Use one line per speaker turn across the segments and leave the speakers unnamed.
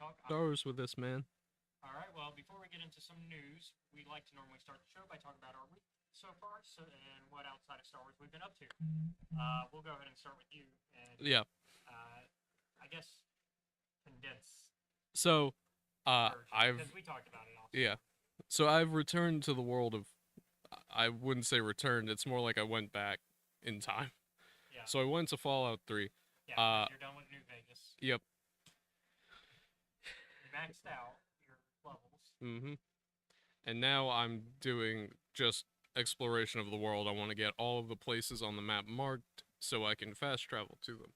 Talk.
Stars with this, man.
All right. Well, before we get into some news, we like to normally start the show by talking about our week so far, and what outside of Star Wars we've been up to. We'll go ahead and start with you, and
Yeah.
I guess condense
So,
version
I've
because we talked about it also.
yeah. So I've returned to the world of. I wouldn't say returned. It's more like I went back in time.
Yeah.
So I went to Fallout 3.
Yeah.
Uh,
You're done with New Vegas.
yep.
You maxed out your levels.
Mm-hmm. And now I'm doing just exploration of the world. I want to get all of the places on the map marked so I can fast travel to them.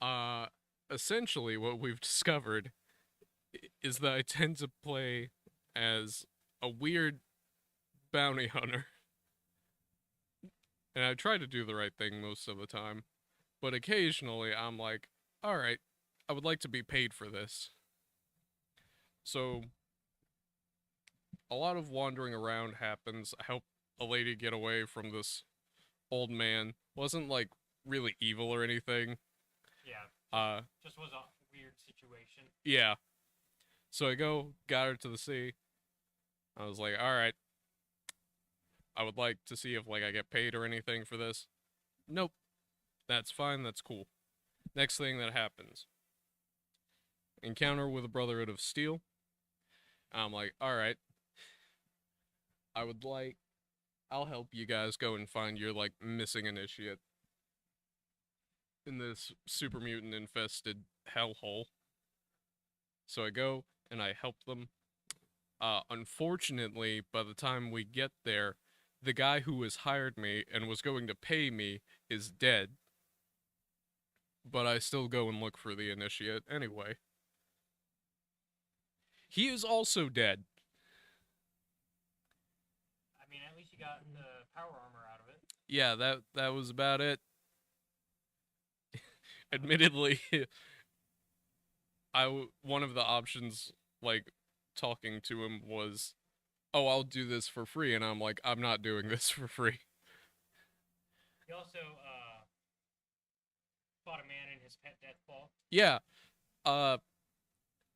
Uh, Essentially, what we've discovered is that I tend to play as a weird bounty hunter. And I try to do the right thing most of the time. But occasionally, I'm like, alright, I would like to be paid for this. So, a lot of wandering around happens. I help a lady get away from this old man. Wasn't like really evil or anything.
Yeah.
Uh,
Just was a weird situation.
yeah. So I got her to the sea. I was like, alright, I would like to see if like I get paid or anything for this. Nope. That's fine, that's cool. Next thing that happens. Encounter with a Brotherhood of Steel. I'm like, alright. I would like I'll help you guys go and find your like missing initiate in this super mutant infested hellhole. So I go and I help them. Unfortunately, by the time we get there, the guy who has hired me and was going to pay me is dead. But I still go and look for the initiate anyway. He is also dead.
I mean, at least you got the power armor out of it.
Yeah, that was about it. Admittedly, one of the options like talking to him was, "Oh, I'll do this for free," and I'm like, "I'm not doing this for free."
He also fought a man in his pet death ball.
Yeah, uh,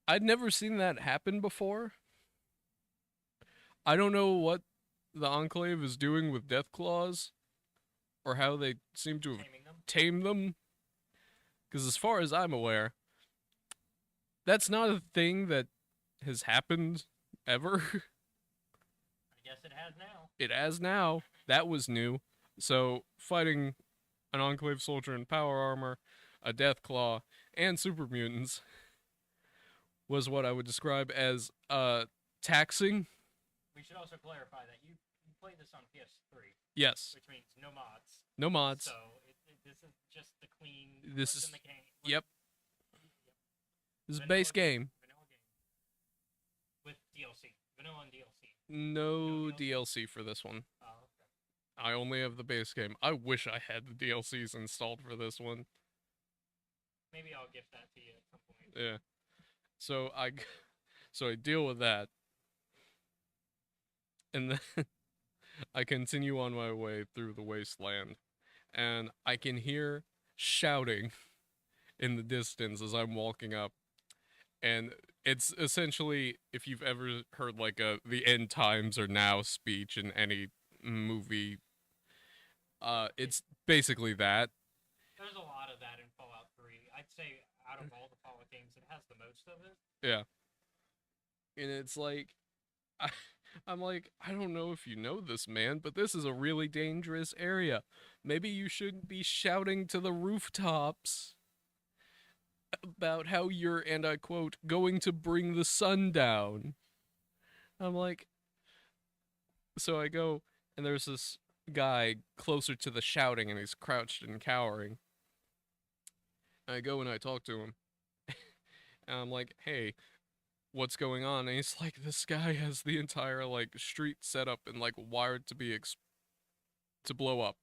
I'd never seen that happen before. I don't know what the Enclave is doing with Death Claws, or how they seem to have
Taming them.
tamed them. Because as far as I'm aware, that's not a thing that has happened ever.
I guess it has now.
It has now. That was new. So fighting an Enclave soldier in power armor, a Death Claw, and super mutants was what I would describe as taxing.
We should also clarify that you played this on PS3,
Yes.
which means no mods.
No mods.
So this is just the clean.
This
what's
is
in the game.
Yep. This is
Vanilla
base game.
Vanilla game with DLC. Vanilla and DLC.
No
No
DLC for this one.
Oh, okay.
I only have the base game. I wish I had the DLCs installed for this one.
Maybe I'll gift that to you at some point.
Yeah. So I so I deal with that. And then I continue on my way through the wasteland, and I can hear shouting in the distance as I'm walking up. And it's essentially, if you've ever heard like a the end times are now speech in any movie, it's basically that.
There's a lot of that in Fallout 3. I'd say out of all the Fallout games, it has the most of it.
Yeah. And it's like I, I'm like, I don't know if you know this, man, but this is a really dangerous area. Maybe you shouldn't be shouting to the rooftops about how you're, and I quote, going to bring the sun down. I'm like, so I go, and there's this guy closer to the shouting, and he's crouched and cowering. And I go and I talk to him, and I'm like, hey, what's going on? And he's like, this guy has the entire like street set up and like wired to be to blow up.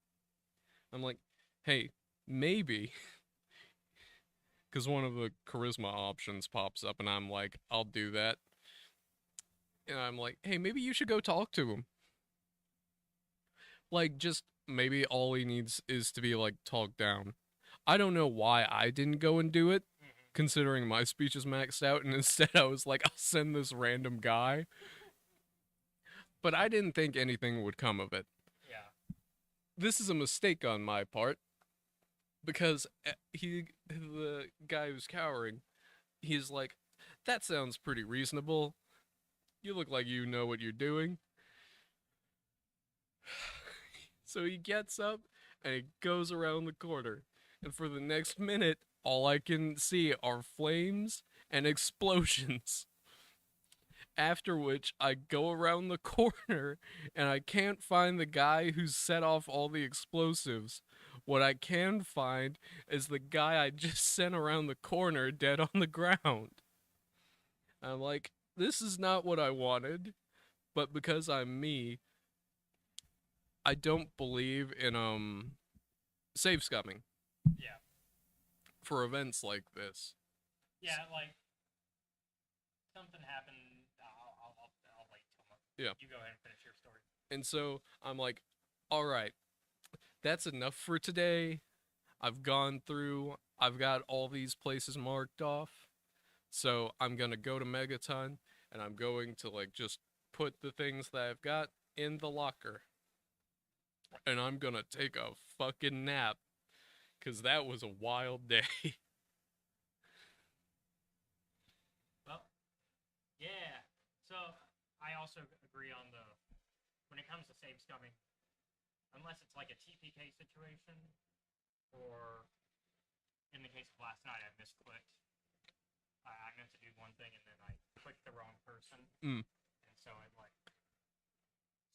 I'm like, hey, maybe, because one of the charisma options pops up, and I'm like, I'll do that. And I'm like, hey, maybe you should go talk to him. Like, just maybe all he needs is to be like talked down. I don't know why I didn't go and do it, considering my speech is maxed out, and instead I was like, I'll send this random guy. But I didn't think anything would come of it.
Yeah.
This is a mistake on my part because the guy who's cowering, he's like, that sounds pretty reasonable. You look like you know what you're doing. So he gets up and he goes around the corner. And for the next minute, all I can see are flames and explosions. After which, I go around the corner and I can't find the guy who set off all the explosives. What I can find is the guy I just sent around the corner dead on the ground. I'm like, this is not what I wanted, but because I'm me, I don't believe in save scumming
Yeah.
for events like this.
Yeah, like something happened. I'll wait till
Yeah.
you go ahead and finish your story.
And so I'm like, all right, that's enough for today. I've gone through, I've got all these places marked off. So I'm going to go to Megaton and I'm going to like just put the things that I've got in the locker. And I'm going to take a fucking nap because that was a wild day.
Well, yeah. So I also agree on the when it comes to save scumming, unless it's like a TPK situation, or in the case of last night, I misclicked. I meant to do one thing and then I clicked the wrong person,
Mm.
and so it like.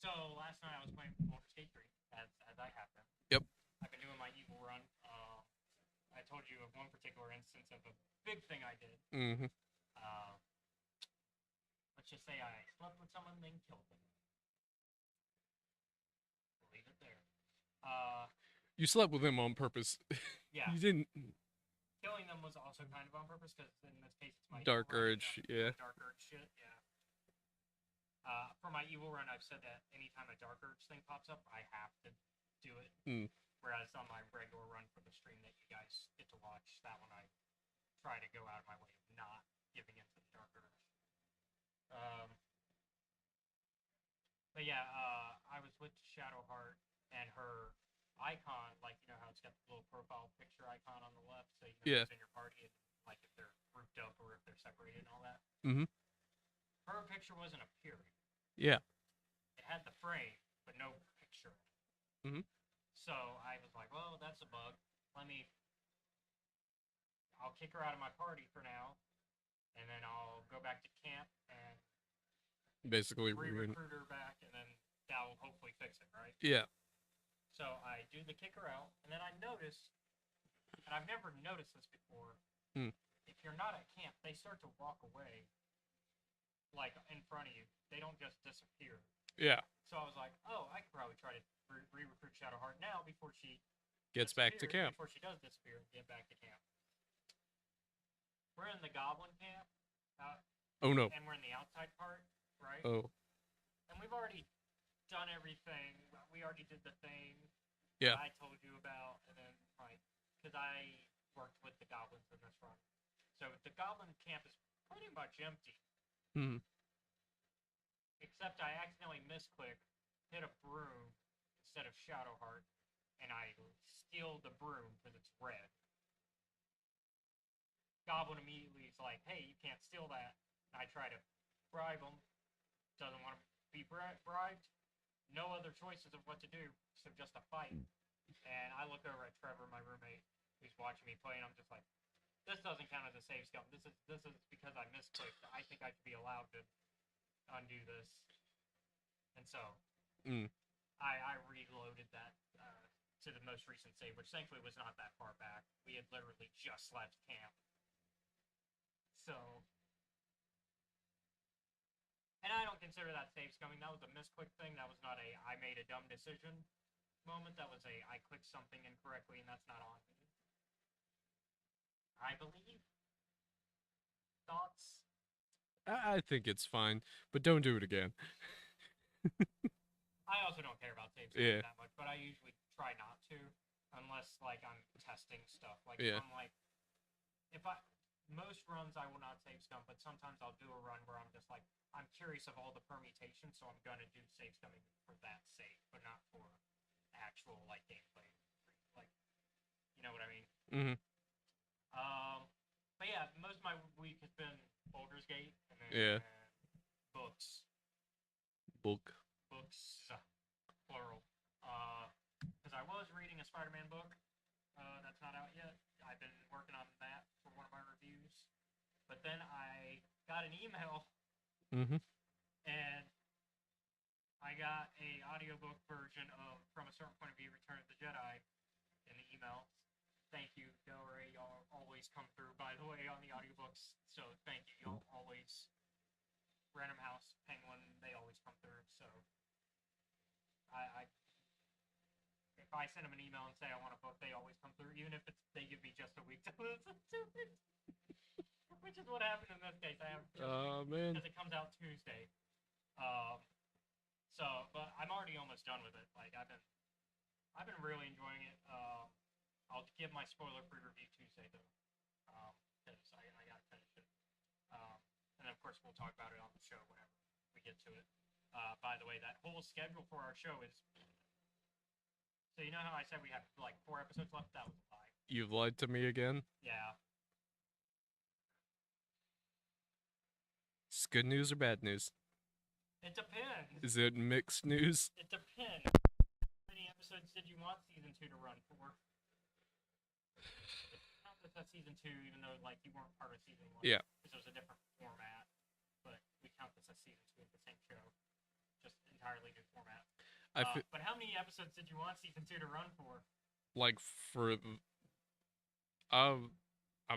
So last night I was playing Boulder Skate 3 as I have been.
Yep.
I've been doing my evil run. I told you of one particular instance of a big thing I did.
Mm-hmm.
Let's just say I slept with someone, then killed them. Leave it there.
You slept with him on purpose.
Yeah.
You didn't.
Killing them was also kind of on purpose because in this case it's my
Dark
evil run,
Urge, yeah.
Dark Urge shit, yeah. For my evil run, I've said that anytime a Dark Urge thing pops up, I have to do it.
Mm.
Whereas on my regular run for the stream that you guys get to watch, that one I try to go out of my way of not giving into the Dark Urge. But yeah, I was with Shadowheart and her icon, like you know how it's got the little profile picture icon on the left, so you know who's in your party, and, like if they're grouped up or if they're separated and all that.
Mm-hmm.
Her picture wasn't appearing.
Yeah.
It had the frame, but no picture.
Mm-hmm.
So I was like, well, that's a bug. I'll kick her out of my party for now, and then I'll go back to camp and
basically
re-recruit her back, and then that'll hopefully fix it, right?
Yeah.
So I do the kick her out, and then I notice, and I've never noticed this before, if you're not at camp, they start to walk away, like in front of you. They don't just disappear.
Yeah.
So I was like, oh, I could probably try to re-recruit Shadowheart now before she
gets back to camp.
Before she does disappear, get back to camp. We're in the Goblin camp.
Oh no.
And we're in the outside part, right?
Oh.
And we've already done everything. We already did the thing
that
I told you about, and then like, because I worked with the goblins in this run, so the goblin camp is pretty much empty.
Hmm.
Except I accidentally misclicked, hit a broom instead of Shadowheart, and I steal the broom because it's red. Goblin immediately is like, hey, you can't steal that. And I try to bribe him. Doesn't want to be bribed. No other choices of what to do, so just a fight. And I look over at Trevor, my roommate, who's watching me play, and I'm just like, this doesn't count as a save scum. This is because I misclicked. I think I should be allowed to undo this. And so I reloaded that to the most recent save, which thankfully was not that far back. We had literally just left camp. So, and I don't consider that save scumming. That was a misclick thing. That was not a I made a dumb decision moment. That was a I clicked something incorrectly, and that's not on me. I believe. Thoughts?
I think it's fine, but don't do it again.
I also don't care about save scumming that much, but I usually try not to, unless like I'm testing stuff. Like if I'm like, if I most runs I will not save scum, but sometimes I'll do a run where I'm just like, I'm curious of all the permutations, so I'm gonna do save scumming for that sake, but not for actual like gameplay. Like, you know what I mean?
Mm-hmm.
But yeah, most of my week has been Baldur's Gate and then
Yeah.
books.
Book.
Books, plural. Because I was reading a Spider-Man book. That's not out yet. I've been working on that for one of my reviews. But then I got an email,
Mm-hmm.
and I got a audiobook version of From a Certain Point of View, Return of the Jedi in the email. Thank you, Del Rey. Y'all always come through, by the way, on the audiobooks. So thank you. Y'all always. Random House, Penguin, they always come through. So I if I send them an email and say I want a book, they always come through, even if they give me just a week to listen to it. Which is what happened in this case. I have
Man.
because it comes out Tuesday. But I'm already almost done with it. Like I've been really enjoying it. I'll give my spoiler-free review Tuesday though, because I gotta finish it. And then of course we'll talk about it on the show whenever we get to it. By the way, that whole schedule for our show is. So you know how I said we have like 4 episodes left? That was a lie.
You've lied to me again?
Yeah.
It's good news or bad news?
It depends.
Is it mixed news?
It depends. How many episodes did you want season 2 to run for? Not that that's season 2, even though like you weren't part of season 1.
Yeah.
Because it was a different format. But we count this as season 2 of the same show. Just entirely new format. But how many episodes did you want season 2 to run for?
Like for I'm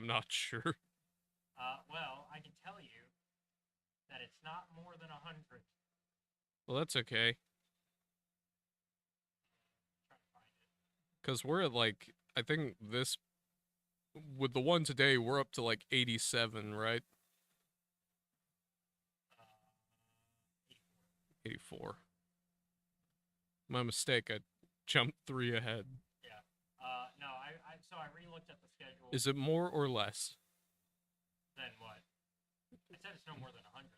not sure.
Well, I can tell you that it's not more than 100.
Well, that's okay.
Trying to find it.
Cuz we're at like I think this with the one today we're up to like 87, right? 84. My mistake. I jumped 3 ahead.
Yeah. No, so I re-looked at the schedule.
Is it more or less?
Then what? It said it's no more than 100.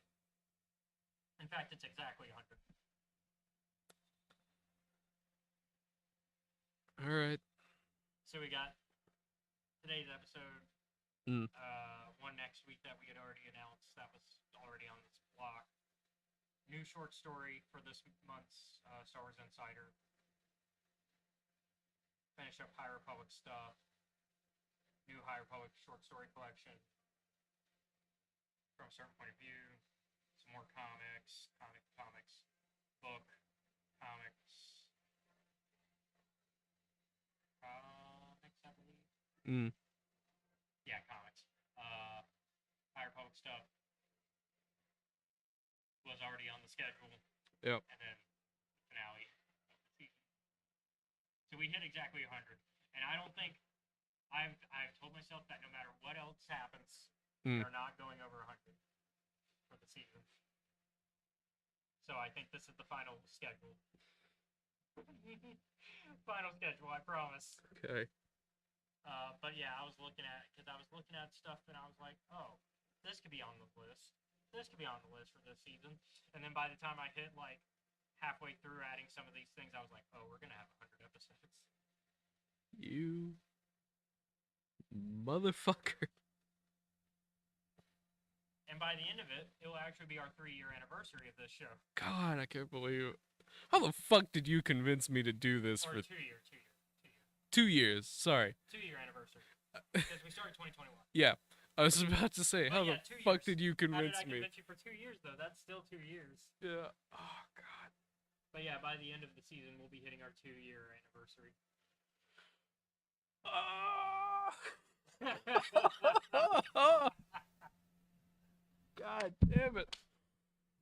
In fact, it's exactly 100.
All right.
So we got today's episode. One next week that we had already announced. That was already on this block. New short story for this month's Star Wars Insider. Finish up High Republic stuff. New High Republic short story collection. From a Certain Point of View. Some more comics. Book. Comics, I believe. Yeah, comics. High Republic stuff was already on the schedule.
Yep.
And then finale of the season. So we hit exactly 100. And I don't think I've told myself that no matter what else happens, they're not going over 100 for the season. So I think this is the final schedule. Final schedule, I promise.
Okay.
But yeah, I was looking at stuff and I was like, oh, this could be on the list. This could be on the list for this season. And then by the time I hit like halfway through adding some of these things, I was like, oh, we're gonna have 100 episodes.
You motherfucker.
And by the end of it, it will actually be our 3-year anniversary of this show.
God, I can't believe it. How the fuck did you convince me to do this
or
for
2 year.
2 years? Sorry.
2-year anniversary. Because we started 2021.
Yeah, I was about to say, how the fuck did you convince
me? How did I convince
me?
you for 2 years though? That's still 2 years.
Yeah. Oh god.
But yeah, by the end of the season, we'll be hitting our 2-year anniversary.
God damn it.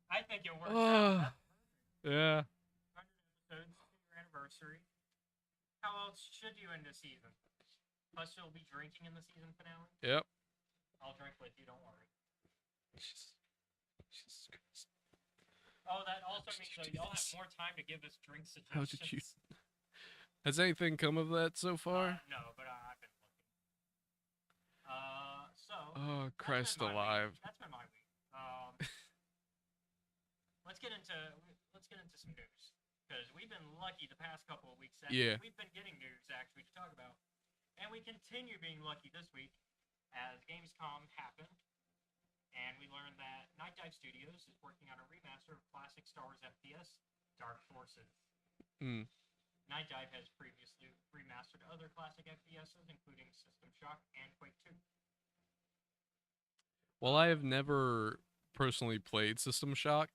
I think it works out.
Yeah.
100 episodes, 2-year anniversary. How else should you end the season? Plus, you'll be drinking in the season finale.
Yep.
I'll drink with you, don't worry.
Jesus Christ.
Oh, that also means that y'all have more time to give us drink suggestions.
How did you... Has anything come of that so far?
No, but I've been looking. So,
Oh,
that's
Christ
been my
alive.
week. That's been my week. Let's get into some news because we've been lucky the past couple of weeks.
Yeah.
We've been getting news actually to talk about, and we continue being lucky this week as Gamescom happened, and we learned that Night Dive Studios is working on a remaster of classic Star Wars FPS, Dark Forces. Night Dive has previously remastered other classic FPSs, including System Shock and Quake 2.
Well, I have never personally played System Shock.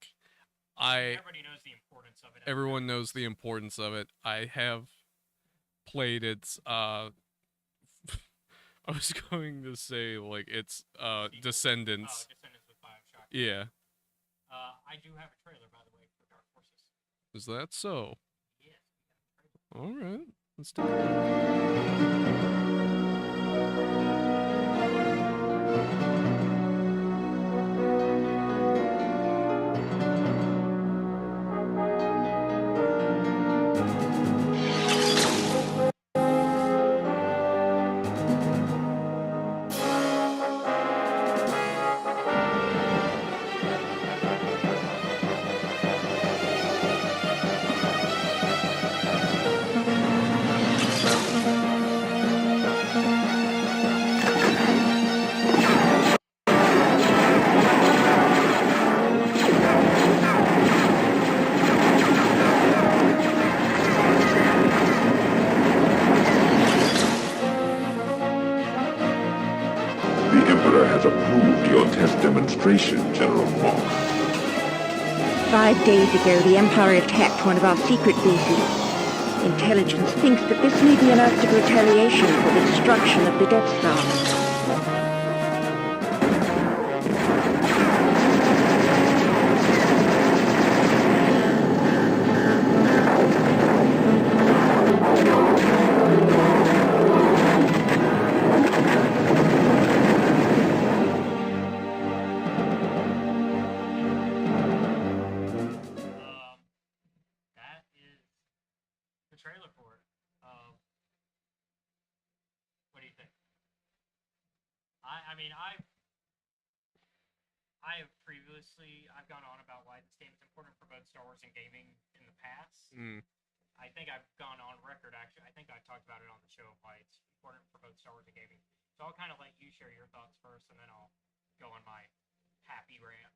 Everybody knows the importance of it.
Everyone knows the importance of it. I have played its I was going to say like its Descendants.
Descendants with Bioshock.
Yeah.
I do have a trailer, by the way, for Dark Forces.
Is that so?
Yes, we have a trailer.
All right. Let's take a
The Emperor has approved your test demonstration, General Moss.
5 days ago, the Empire attacked one of our secret bases. Intelligence thinks that this may be an act of retaliation for the destruction of the Death Star.
That is the trailer for it. What do you think? I mean, I've gone on about why this game is important for both Star Wars and gaming in the past. I think I've gone on record, actually. I think I talked about it on the show, why it's important for both Star Wars and gaming. So I'll kind of let you share your thoughts first, and then I'll go on my happy rant.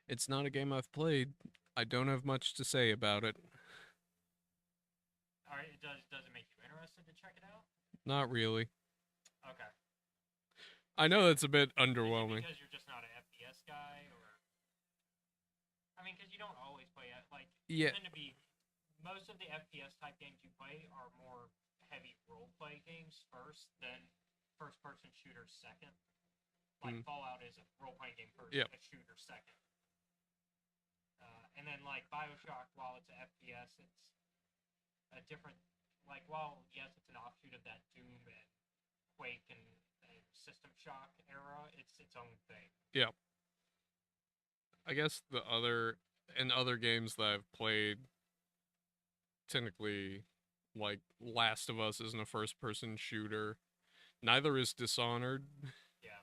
It's not a game I've played. I don't have much to say about it.
All right, does it make you interested to check it out?
Not really.
Okay.
I know that's a bit
Is it
underwhelming.
because you're just not an FPS guy, or I mean, because you don't always play it. Like,
Yeah.
tend to be most of the FPS type games you play are more heavy role play games first, then first person shooters second. Like Fallout is a role playing game first,
Yep.
a shooter second. And then like Bioshock, while it's an FPS, it's a different. Like, while yes, it's an offshoot of that Doom and Quake and System Shock era, it's its own thing.
Yeah. I guess other games that I've played, technically, like Last of Us isn't a first-person shooter. Neither is Dishonored.
Yeah.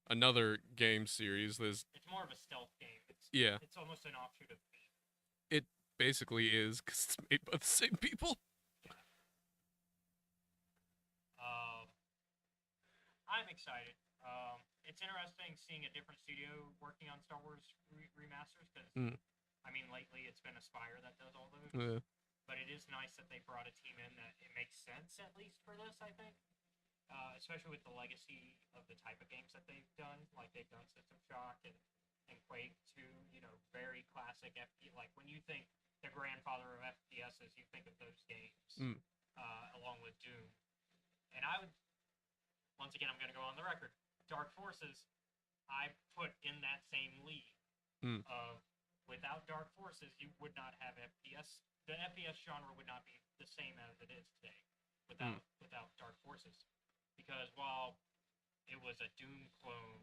Another game series that's
It's more of a stealth game.
Yeah.
It's almost an offshoot of Thief.
It basically is, because it's made by the same people.
I'm excited. It's interesting seeing a different studio working on Star Wars remasters because, I mean, lately it's been Aspyr that does all those. But it is nice that they brought a team in that it makes sense, at least for this, I think. Especially with the legacy of the type of games that they've done. Like, they've done System Shock and Quake 2, you know, very classic FPS. Like, when you think the grandfather of FPSs, you think of those games, along with Doom. And I would, once again, I'm going to go on the record. Dark Forces, I put in that same league of, without Dark Forces, you would not have FPS. The FPS genre would not be the same as it is today without Dark Forces. Because while it was a Doom clone,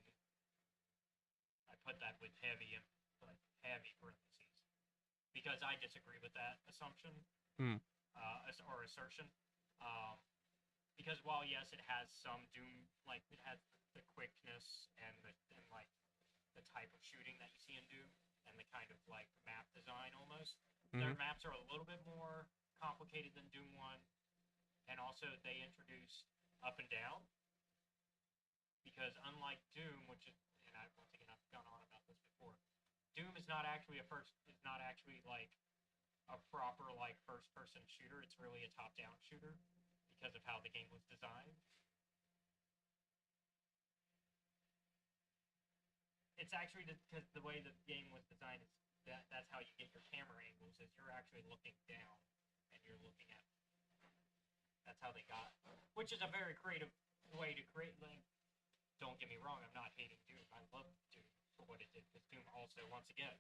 I put that with heavy parentheses, because I disagree with that assumption or assertion. because while yes, it has some Doom, like it has the quickness and like the type of shooting that you see in Doom and the kind of like map design almost. Their maps are a little bit more complicated than Doom 1, and also they introduced up and down, because unlike Doom, which is, and once again I've gone on about this before, Doom is not actually like a proper like first-person shooter. It's really a top-down shooter because of how the game was designed. It's actually because the way the game was designed is that's how you get your camera angles, is you're actually looking down and you're looking at. That's how they got, which is a very creative way to create. Like, don't get me wrong, I'm not hating Doom. I love Doom for what it did, because Doom also, once again,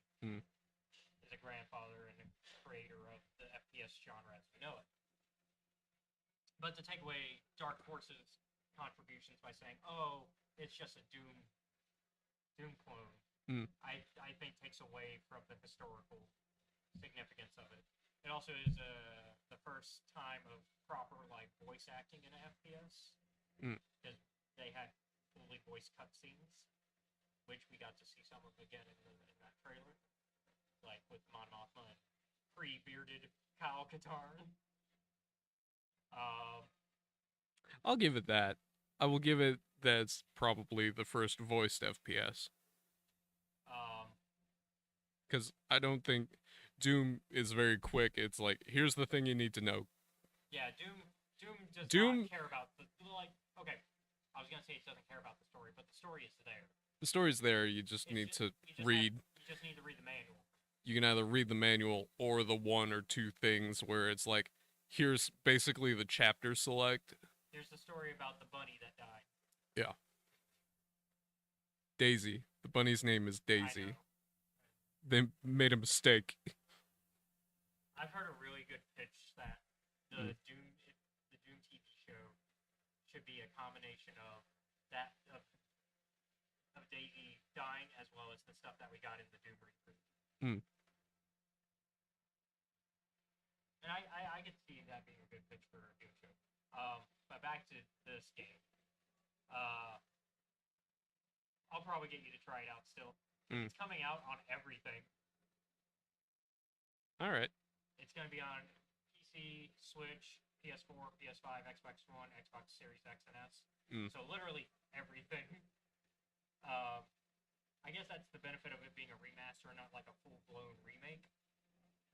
is a grandfather and a creator of the FPS genre as we know it. But to take away Dark Force's contributions by saying, "Oh, it's just a Doom clone," I think takes away from the historical significance of it. It also is the first time of proper like voice acting in an FPS, because they had fully voice cutscenes, which we got to see some of again in that trailer, like with Mon Mothma and pre-bearded Kyle Katarn.
I'll give it that. I will give it that's probably the first voiced FPS. Because I don't think Doom is very quick. It's like, here's the thing you need to know.
Yeah, Doom does not care about the, like, okay, I was gonna say it doesn't care about the story, but the story is there.
The story's there, you just need to read.
You just need to read the manual.
You can either read the manual or the one or two things where it's like, here's basically the chapter select.
Here's the story about the bunny that died.
Yeah. Daisy. The bunny's name is Daisy. They made a mistake.
I've heard a really good pitch that the Doom TV show should be a combination of that of Daisy dying as well as the stuff that we got in the Doom reboot. And I could see that being a good pitch for a Doom show. But back to this game. I'll probably get you to try it out still. It's coming out on everything.
All right.
It's going to be on PC, Switch, PS4, PS5, Xbox One, Xbox Series X and S. So literally everything. I guess that's the benefit of it being a remaster and not like a full-blown remake.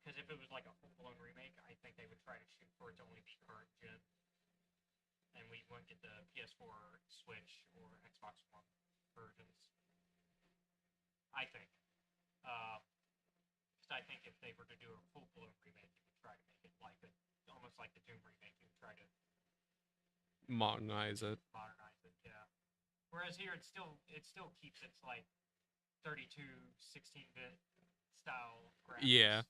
Because if it was like a full-blown remake, I think they would try to shoot for it to only be current gen. And we wouldn't get the PS4, Switch, or Xbox One versions. I think. Because I think if they were to do a full-blown remake, you would try to make it like almost like the Doom remake. You would try to
modernize it.
Yeah. Whereas here, it still keeps its like 32, 16-bit style graphics.
Yeah.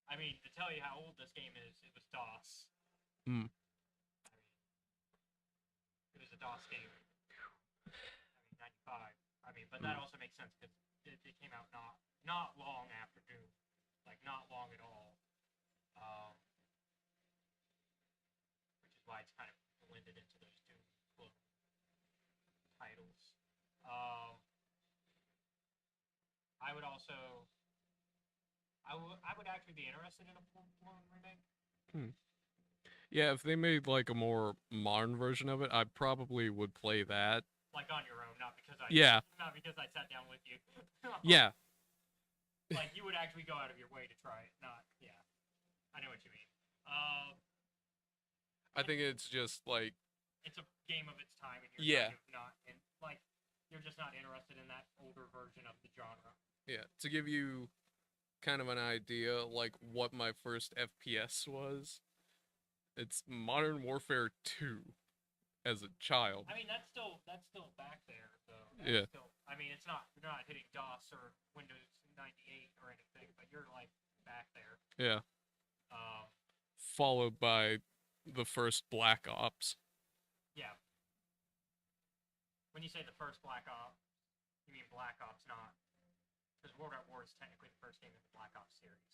I mean, to tell you how old this game is, it was DOS.
I mean,
it was a DOS game. I mean, 95. I mean, but that also makes sense because it came out not long after Doom, like not long at all. Which is why it's kind of blended into those Doom clone titles. I would also. I would actually be interested in a full-blown remake.
Yeah, if they made like a more modern version of it, I probably would play that.
Like on your own, not because I sat down with you.
Yeah.
Like you would actually go out of your way to try it, not I know what you mean.
I think it's just like
it's a game of its time, and you're you're just not interested in that older version of the genre.
Yeah, to give you kind of an idea, like what my first FPS was, it's Modern Warfare 2 as a child.
I mean, that's still back there, though.
Yeah.
I mean, you're not hitting DOS or Windows 98 or anything, but you're like back there.
Yeah. Followed by the first Black Ops.
Yeah. When you say the first Black Ops, you mean Black Ops, not... Because World at War is technically the first game in the Black Ops series.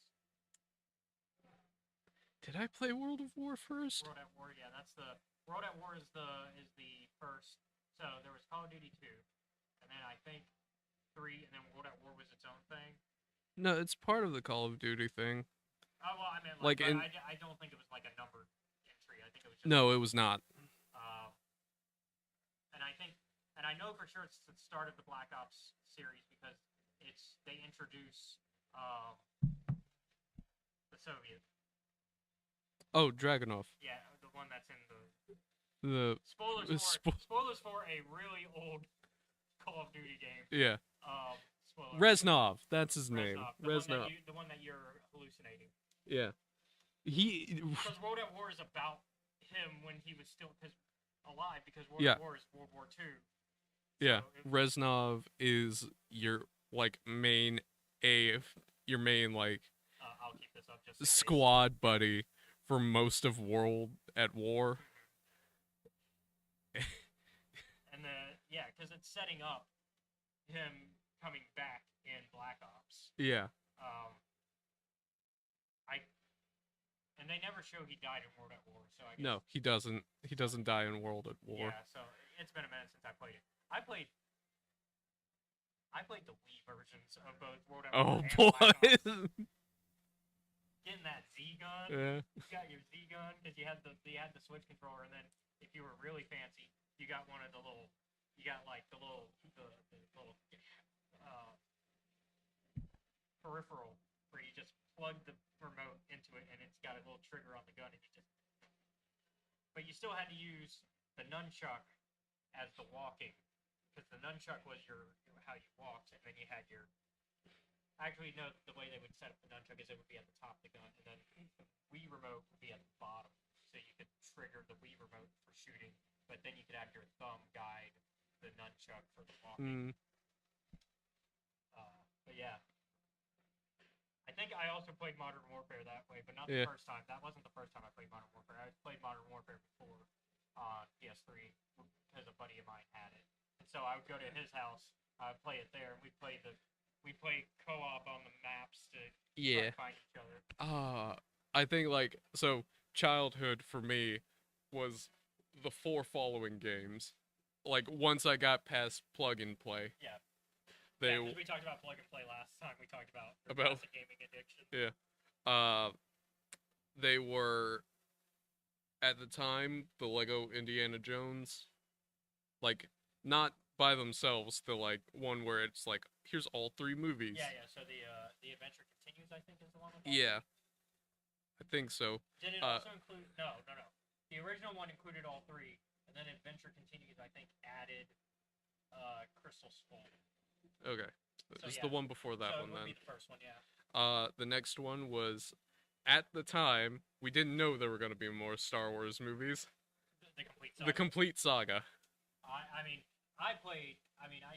Did I play World of War first?
World at War, yeah, that's the World at War is the first. So there was Call of Duty 2, and then I think 3, and then World at War was its own thing.
No, it's part of the Call of Duty thing.
Oh well, I meant
Like
but
in-
I don't think it was like a numbered entry. I think it was just
No, it was not.
and I know for sure it's the start of the Black Ops series because they introduce the Soviet.
Oh, Dragunov.
Yeah, the one that's in the
The
spoilers for a really old Call of Duty game.
yeah.
Spoiler.
Reznov, that's his name.
Reznov.
Reznov.
The one that you're hallucinating.
Yeah.
Because World at War is about him when he was still alive. Because World
Yeah.
at War is World War II.
Yeah.
So
Reznov is your like your main like
I'll keep this up just in case.
squad buddy for most of World at War.
And because it's setting up him coming back in Black Ops.
Yeah.
And they never show he died in World at War, so I guess.
No, he doesn't. He doesn't die in World at War.
Yeah, so it's been a minute since I played it. I played the Wii versions of both World at
Oh
War and
boy.
Black Ops. Getting that Z gun.
Yeah.
You got your Z gun because you had the Switch controller, and then if you were really fancy, you got one of the little. You got like the little peripheral where you just plug the remote into it, and it's got a little trigger on the gun, and you just. But you still had to use the nunchuck as the walking, because the nunchuck was how you walked, and then you had your. Actually, no. The way they would set up the nunchuck is it would be at the top of the gun, and then the Wii remote would be at the bottom, so you could trigger the Wii remote for shooting, but then you could have your thumb guide the nunchuck for the walking. But yeah. I think I also played Modern Warfare that way, but not the first time. That wasn't the first time I played Modern Warfare. I played Modern Warfare before on PS3 because a buddy of mine had it. And so I would go to his house, I would play it there, and we play co-op on the maps to try to find each other.
I think like so childhood for me was the 4 following games. Like once I got past plug and play.
Yeah.
They
because we talked about plug and play last time. We talked about classic gaming addiction.
Yeah. They were at the time the Lego Indiana Jones, like not by themselves. The like one where it's like here's all 3 movies.
Yeah. So the Adventure Continues, I think, is the one.
Yeah. I think so.
Did it also include? No. The original one included all 3, and then Adventure Continues, I think, added Crystal Skull.
Okay.
So,
It's the one before that one
would
then.
be the first one, yeah.
The next one was, at the time, we didn't know there were going to be more Star Wars movies.
The complete saga.
The complete saga.
I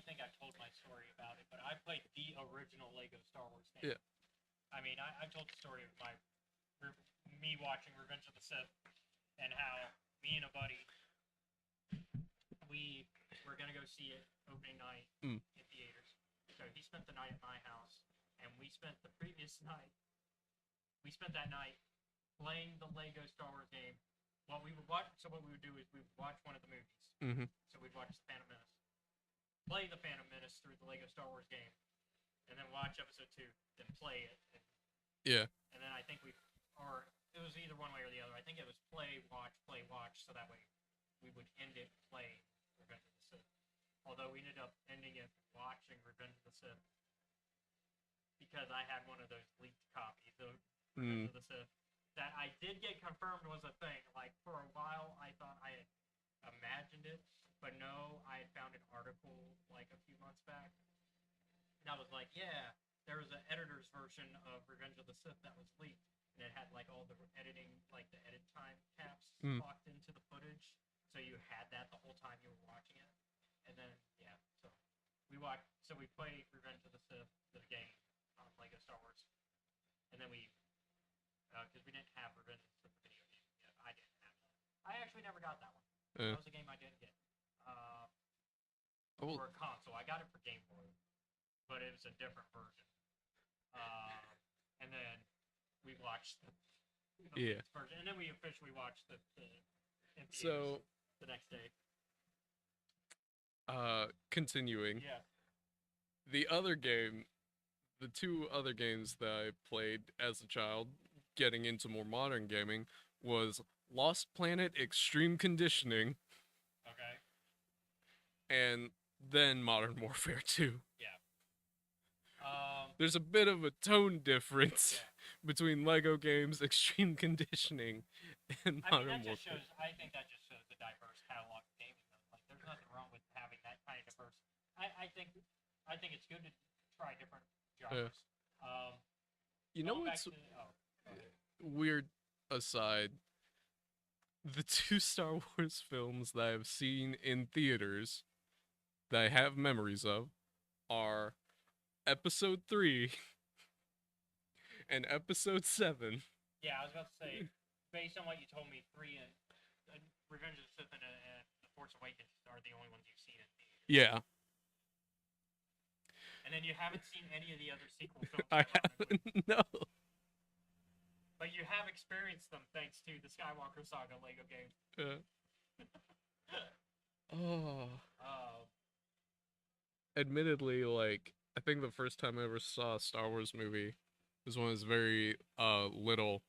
think I've told my story about it, but I played the original Lego Star Wars game.
Yeah.
I mean, I've told the story of me watching Revenge of the Sith, and how me and a buddy, we were going to go see it opening night in theaters. So he spent the night at my house, and we spent that night playing the Lego Star Wars game. What we would watch, so what we would do is we would watch one of the movies.
Mm-hmm.
So we'd watch The Phantom Menace, play The Phantom Menace through the Lego Star Wars game, and then watch episode 2, then play it.
Yeah.
And then I think it was either one way or the other. I think it was play, watch, so that way we would end it playing Revenge of the Sith. Although we ended up ending it watching Revenge of the Sith because I had one of those leaked copies of Revenge of the Sith that I did get confirmed was a thing. Like, for a while, I thought I had imagined it, but no, I had found an article, like, a few months back, and I was like, yeah, there was an editor's version of Revenge of the Sith that was leaked, and it had, like, all the editing, like, the edit time caps locked into the footage, so you had that the whole time you were watching it. And then, yeah, so we played Revenge of the Sith, the game, on Lego Star Wars. And then because we didn't have Revenge of the Sith video game yet. I didn't have that. I actually never got that one. That was a game I didn't get. For a console. I got it for Game Boy, but it was a different version. And then we watched
Yeah.
version, and then we officially watched the MPAs
So,
the next day.
continuing.
Yeah.
The other game, the two other games that I played as a child, getting into more modern gaming, was Lost Planet Extreme Conditioning
Okay.
and then Modern Warfare 2.
Um.
There's a bit of a tone difference
Yeah.
between Lego games, Extreme Conditioning, and
I mean,
Modern
that just
Warfare.
shows. I think that just shows the diverse catalog of gaming. Though. Like, there's nothing wrong with having that kind of diverse. I think it's good to try different genres.
You know
Going back
what's
to, go ahead.
weird aside? The two Star Wars films that I've seen in theaters that I have memories of are Episode 3 and Episode 7.
Yeah, I was about to say, based on what you told me, 3 and Revenge of the Sith and The Force Awakens are the only ones you've seen in theaters.
Yeah,
And then you haven't seen any of the other sequel films.
I
ironically.
haven't. No.
But you have experienced them thanks to the Skywalker Saga Lego game.
Oh.
Uh,
Admittedly, like, I think the first time I ever saw a Star Wars movie was when I was very little,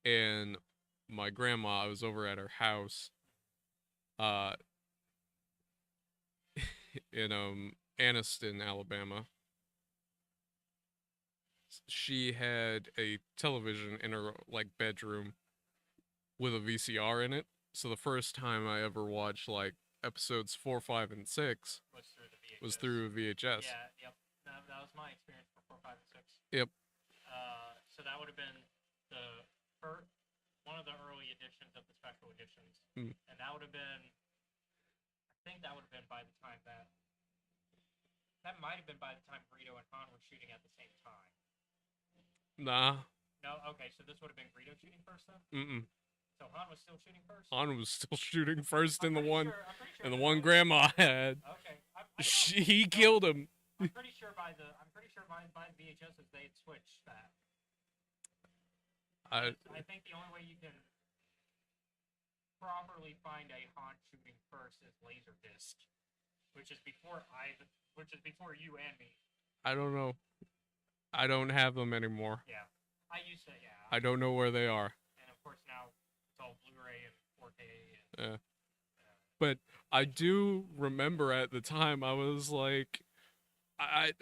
and my grandma, I was over at her house uh in Anniston, Alabama. She had a television in her like bedroom with a VCR in it. So the first time I ever watched like episodes 4, 5, and 6
was through the VHS.
was through a VHS.
Yeah, yep. That was my experience for 4, 5, and 6.
Yep.
So that would have been the first, one of the early editions of the special editions.
Mm.
And that would have been, I think that would have been by the time that might have been by the time Greedo and Han were shooting at the same time.
Nah.
No, okay, so this would have been Greedo shooting first then?
Mm-mm.
So Han was still shooting first?
Han was still shooting first in the one,
I'm pretty sure
and the
this
one
was-
grandma had.
Okay.
He killed him.
I'm pretty sure by VHSs they had switched that.
I
I think the only way you can properly find a Han shooting first is Laserdisc, which is before you and me.
I don't know. I don't have them anymore.
Yeah, I used to. Yeah,
I don't know where they are.
and of course now it's all Blu-ray and 4K. And,
But I do remember at the time I was like, I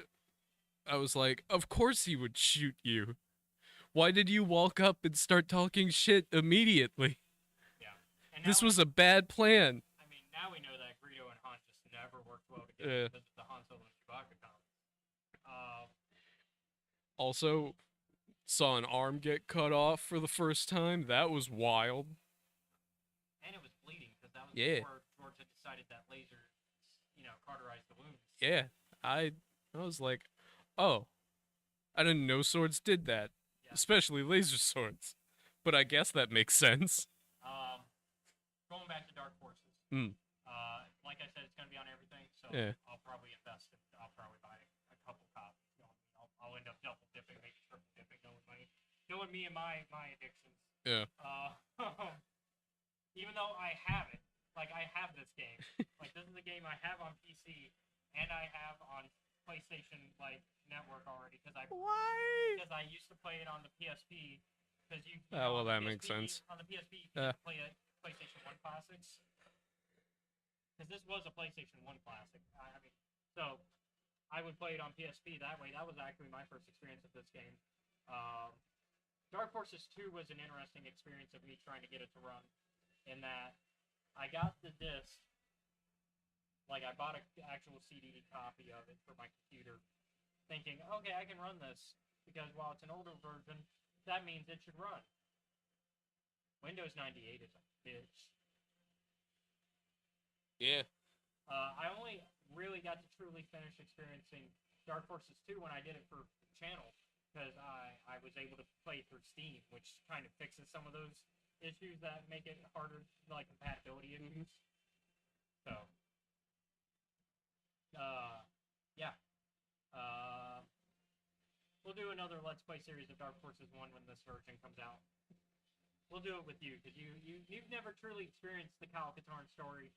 was like, of course he would shoot you. Why did you walk up and start talking shit immediately?
and
This
now
was a bad plan.
I mean, now we know that Greedo and Han just never worked well together
Yeah.
because of the Han Solo and Chewbacca comics.
Also, saw an arm get cut off for the first time. That was wild.
And it was bleeding because that was
Yeah.
before George had decided that lasers, cauterized the wounds.
Yeah, I was like, oh, I didn't know swords did that,
Yeah.
especially laser swords. But I guess that makes sense.
Going back to Dark Forces.
Mm.
Like I said, it's going to be on everything, so
Yeah.
I'll probably invest in. I'll probably buy a couple copies. I'll end up double dipping, maybe triple dipping, knowing me and my addictions.
Yeah.
Even though I have it, like I have this game, like this is a game I have on PC and I have on PlayStation network already because I used to play it on the PSP because you.
Oh, well,
on the
that makes
PSP
sense.
On the PSP, you can play a PlayStation 1 classics. Because this was a PlayStation 1 classic. So I would play it on PSP that way. That was actually my first experience of this game. Dark Forces 2 was an interesting experience of me trying to get it to run. In that I got the disc, like I bought an actual CD copy of it for my computer, thinking, okay, I can run this, because while it's an older version, that means it should run. Windows 98 is a bitch.
Yeah.
I only really got to truly finish experiencing Dark Forces 2 when I did it for the channel, because I was able to play through Steam, which kind of fixes some of those issues that make it harder, like compatibility issues. So, yeah. We'll do another Let's Play series of Dark Forces 1 when this version comes out. we'll do it with you because you've never truly experienced the Kyle Katarn story.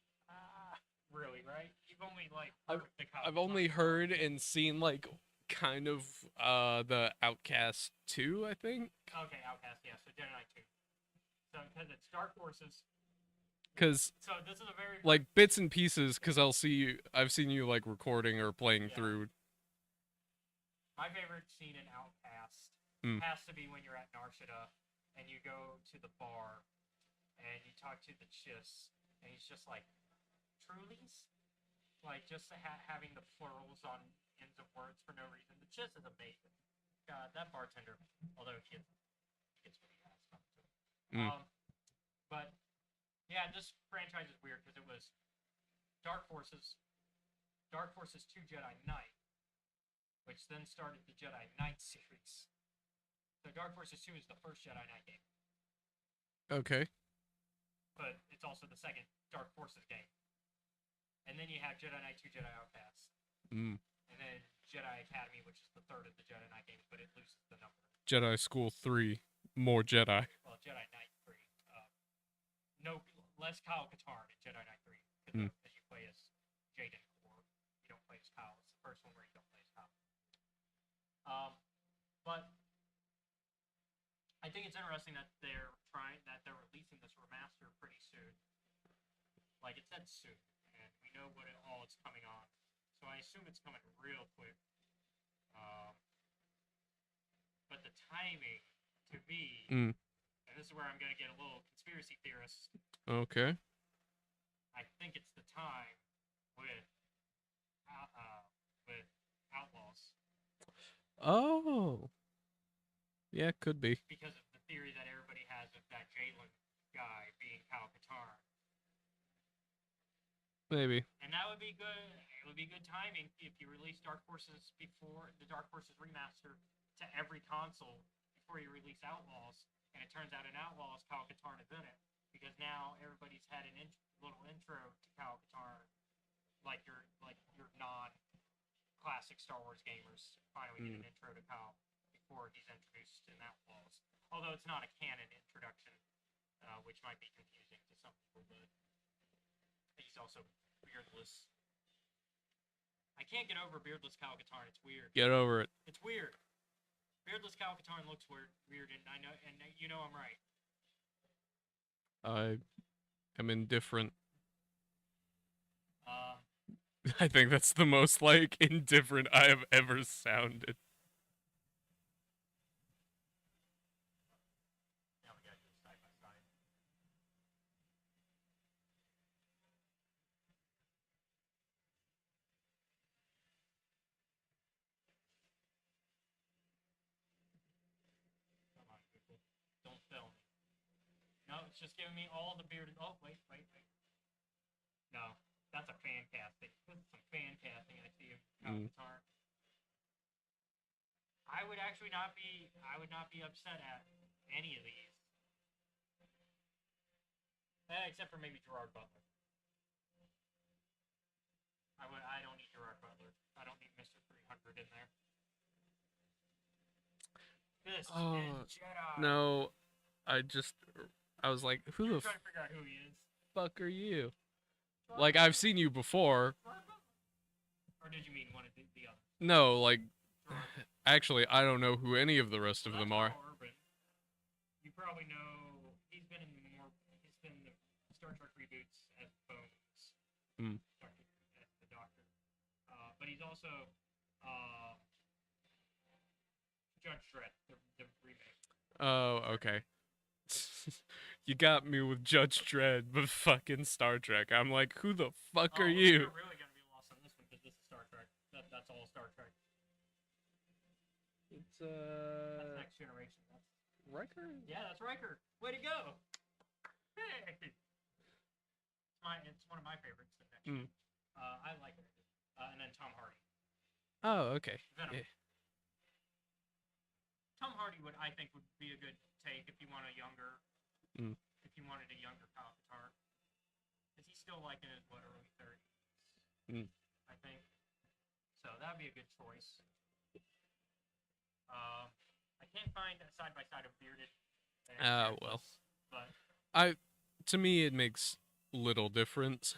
Really, right? You've only like heard the Kyle
I've
Katarn
only
story.
heard and seen like kind of the Outcast 2, I think.
Okay, Outcast, yeah. So Jedi Knight 2. So because it's Dark Forces.
Cause
So this is a very
like bits and pieces, cause I've seen you like recording or playing
Yeah.
through.
My favorite scene in Outcast has to be when you're at Narshada and you go to the bar and you talk to the chiss and he's just like, Trulies? Like just having the plurals on ends of words for no reason. The chiss is amazing. God, that bartender, although he gets pretty fast stuff to it. But yeah, this franchise is weird because it was Dark Forces 2 Jedi Knight, which then started the Jedi Knight series. So Dark Forces 2 is the first Jedi Knight game,
Okay.
but it's also the second Dark Forces game. And then you have Jedi Knight 2 Jedi Outcast. And then Jedi Academy, which is the third of the Jedi Knight games, but it loses the number.
Jedi School 3, more Jedi.
Well, Jedi Knight 3. No, less Kyle Katarn in Jedi Knight 3. Because you play as Jaden Core. You don't play as Kyle. It's the first one where you don't play as Kyle. But I think it's interesting that they're releasing this remaster pretty soon. Like it said soon, and we know what all it's coming on. So I assume it's coming real quick. But the timing, to me, and this is where I'm going to get a little conspiracy theorist.
Okay.
I think it's the time with Outlaws.
Oh. Yeah, could be.
Because of the theory that everybody has of that Jalen guy being Kyle Katarn.
Maybe.
And that would be good. It would be good timing if you release Dark Forces before the Dark Forces remaster to every console before you release Outlaws, and it turns out in Outlaws Kyle Katarn is in it because now everybody's had a little intro to Kyle Katarn, like your non-classic Star Wars gamers finally get an intro to Kyle before he's introduced in Outlaws. Although it's not a canon introduction, which might be confusing to some people, but he's also beardless. I can't get over beardless Kyle Katarn. It's weird.
Get over it.
It's weird. Beardless Kyle Katarn looks weird, and I know, and you know I'm right.
I am indifferent. I think that's the most like indifferent I have ever sounded.
Now we gotta do it side by side. Come on, people. Don't film me. No, it's just giving me all the bearded. Oh, wait. No, that's a fan casting. This is some fan casting I see of Kyle Katarn. I would not be upset at any of these. Except for maybe Gerard Butler. I don't need Gerard Butler. I don't need Mr. 300 in there. This is Jedi.
No, I was like, who
You're
the
trying to figure out who he is.
fuck are you? Like, I've seen you before.
Or did you mean one of the others?
No, like, actually, I don't know who any of the rest of them are.
Urban. You probably know he's been in the Star Trek reboots as Bones. As the Doctor. But he's also Judge Dredd, the remake.
Oh, okay. You got me with Judge Dredd, but fucking Star Trek. I'm like, who the fuck are you?
You're really gonna be lost on this one because this is Star Trek. That's all Star Trek.
It's
That's Next Generation. That's
Riker?
Yeah, that's Riker. Way to go! Hey, it's one of my favorites. I like it. And then Tom Hardy.
Oh, okay.
Venom.
Yeah.
Tom Hardy would be a good take if you want a younger, if you wanted a younger Kyle Katarn, because he's still like in his early 30s, I think. So that'd be a good choice. I can't find a side by side of bearded.
Well.
But
To me, it makes little difference.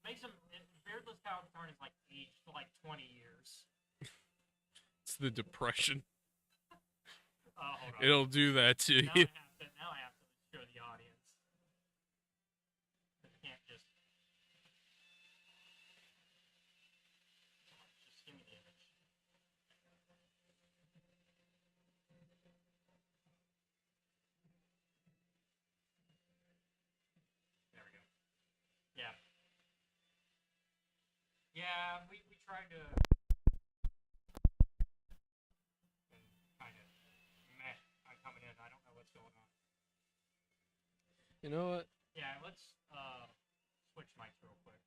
makes him beardless Calicorn is like aged like 20 years.
It's the depression.
Hold on.
It'll do that to
Now
you.
now I have to show the audience. I can't just give me the image. There we go. Yeah. Yeah, we tried to kind of meh on coming in. I don't know what's going on.
You know what?
Yeah, let's switch mics real quick.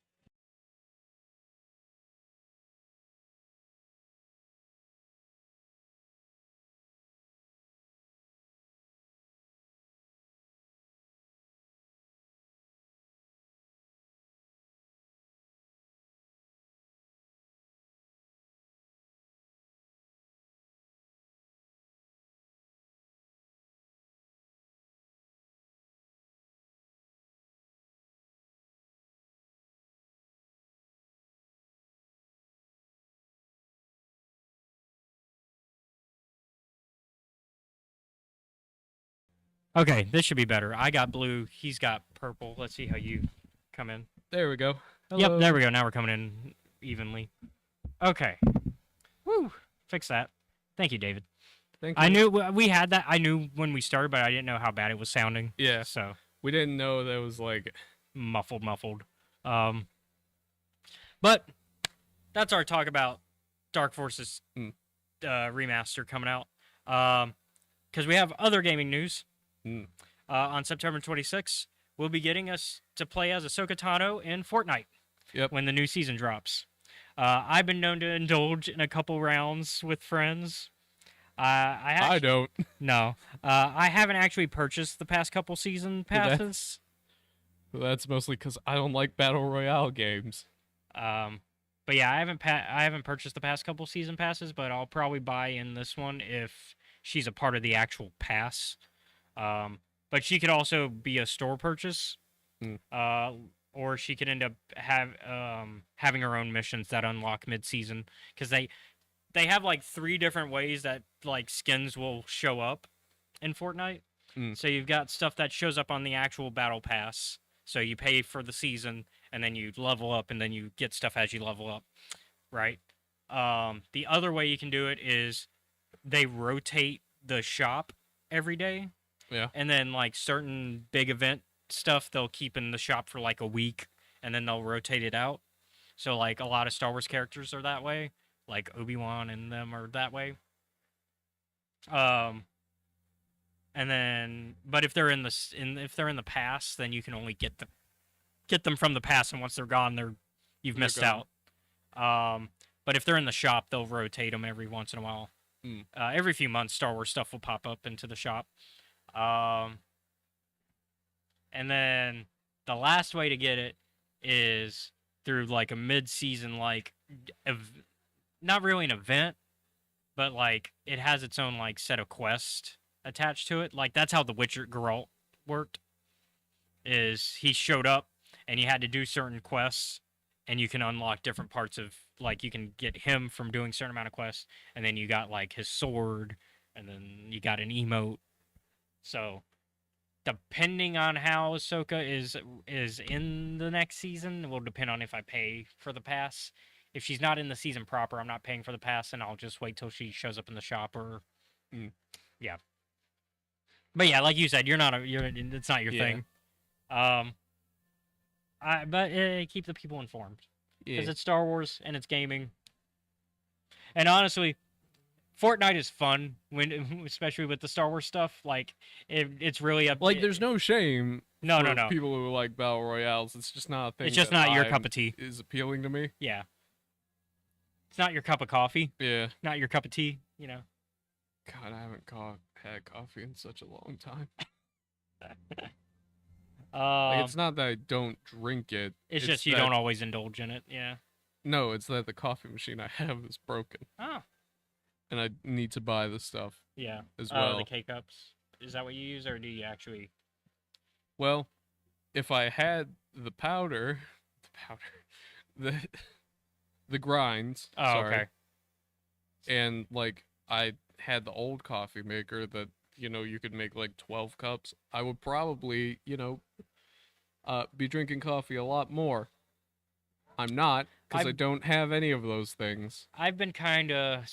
Okay, this should be better. I got blue, he's got purple. Let's see how you come in.
There we go.
Yep,
Hello.
there we go. Now we're coming in evenly. Okay. Woo! Fix that. Thank you, David.
Thank you.
I knew we had that. I knew when we started, but I didn't know how bad it was sounding.
Yeah.
So
We didn't know that was like.
muffled. But that's our talk about Dark Forces remaster coming out. Because we have other gaming news. On September 26th, we'll be getting us to play as Ahsoka Tano in Fortnite.
Yep.
When the new season drops. I've been known to indulge in a couple rounds with friends. I
don't.
No. I haven't actually purchased the past couple season passes.
That's mostly because I don't like battle royale games.
But yeah, I haven't purchased the past couple season passes, but I'll probably buy in this one if she's a part of the actual pass. But she could also be a store purchase. Or she could end up having her own missions that unlock mid-season, because they have like 3 different ways that like skins will show up in Fortnite. So you've got stuff that shows up on the actual battle pass. So you pay for the season and then you level up and then you get stuff as you level up, right? The other way you can do it is they rotate the shop every day.
Yeah.
And then like certain big event stuff they'll keep in the shop for like a week and then they'll rotate it out. So like a lot of Star Wars characters are that way, like Obi-Wan and them are that way. And then but if they're in the past, then you can only get them from the past, and once they're gone, you've missed out. But if they're in the shop, they'll rotate them every once in a while. Every few months Star Wars stuff will pop up into the shop. And then the last way to get it is through like a mid-season, like not really an event, but like it has its own like set of quests attached to it. Like that's how the Witcher Geralt worked. Is he showed up and you had to do certain quests, and you can unlock different parts of, like, you can get him from doing a certain amount of quests, and then you got like his sword, and then you got an emote. So depending on how Ahsoka is in the next season, it will depend on if I pay for the pass. If she's not in the season proper, I'm not paying for the pass, and I'll just wait till she shows up in the shop. Or yeah. But yeah, like you said, it's not your thing. Keep the people informed, because it's Star Wars and it's gaming. And honestly, Fortnite is fun especially with the Star Wars stuff. Like it's really
there's no shame.
No.
People who like battle royales, it's just not a thing.
It's just not your cup of tea.
Is appealing to me.
Yeah. It's not your cup of coffee.
Yeah.
Not your cup of tea. You know.
God, I haven't had coffee in such a long time. It's not that I don't drink it.
It's just you don't always indulge in it. Yeah.
No, it's that the coffee machine I have is broken.
Oh.
And I need to buy the stuff.
Yeah.
As well.
The K-Cups. Is that what you use, or do you actually
Well, if I had the powder, the the grinds.
Oh,
sorry,
okay.
and like I had the old coffee maker that you could make like 12 cups, I would probably be drinking coffee a lot more. I'm not, because I
I've-
don't have any of those things.
I've been kind of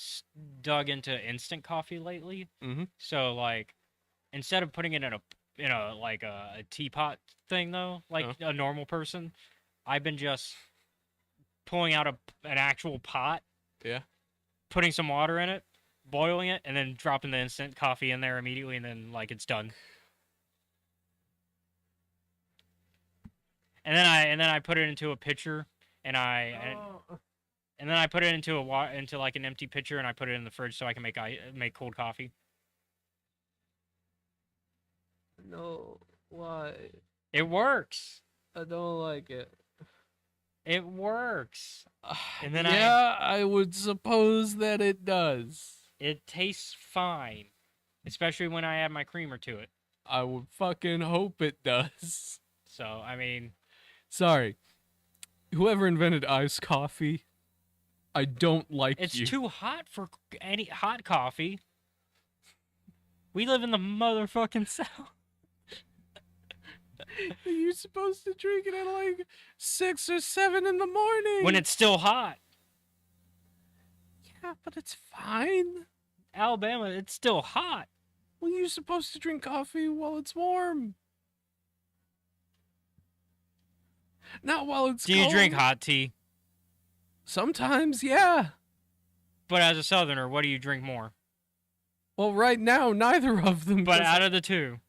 dug into instant coffee lately.
Mm-hmm.
So like, instead of putting it in a like a teapot thing though, like a normal person, I've been just pulling out an actual pot,
Yeah.
putting some water in it, boiling it, and then dropping the instant coffee in there immediately, and then like it's done. And then I put it into a pitcher, and then I put it into into like an empty pitcher, and I put it in the fridge so I can make cold coffee.
No, why?
It works.
I don't like it.
It works. And then
I would suppose that it does.
It tastes fine, especially when I add my creamer to it.
I would fucking hope it does.
So, I mean,
Sorry. Whoever invented iced coffee, I don't like
it's
you.
too hot for any hot coffee. We live in the motherfucking South.
You're supposed to drink it at like 6 or 7 in the morning.
When it's still hot.
Yeah, but it's fine.
Alabama, it's still hot.
Well, you're supposed to drink coffee while it's warm. Not while it's
Do you
cold.
drink hot tea?
Sometimes, yeah.
But as a Southerner, what do you drink more?
Well, right now, neither of them.
But
'cause
out of the two.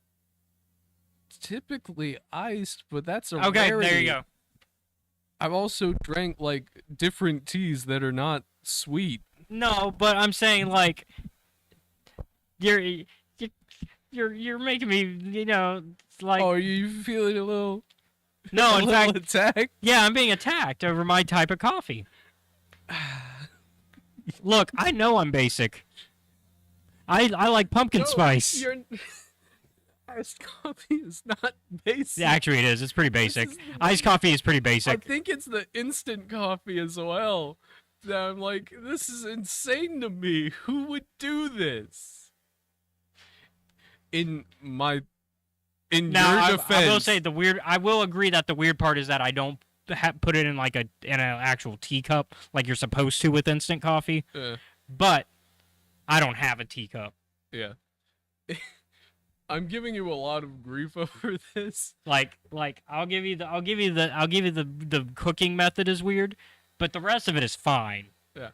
it's typically iced, but that's a
Okay,
rarity.
there you go.
I've also drank like different teas that are not sweet.
No, but I'm saying like you're making me, it's like
Oh, are you feeling a little?
no,
a
in
little
fact,
attacked?
yeah, I'm being attacked over my type of coffee. Look, I know I'm basic. I like pumpkin spice.
Iced coffee is not basic.
Actually, it is. It's pretty basic.
is the
Iced coffee is pretty
I
basic.
think it's the instant coffee as well. That I'm like, this is insane to me. Who would do this? In
Now,
your defense,
I will say I will agree that the weird part is that I don't put it in like in an actual teacup like you're supposed to with instant coffee. But I don't have a teacup.
yeah. I'm giving you a lot of grief over this.
Like I'll give you the cooking method is weird, but the rest of it is fine.
Yeah.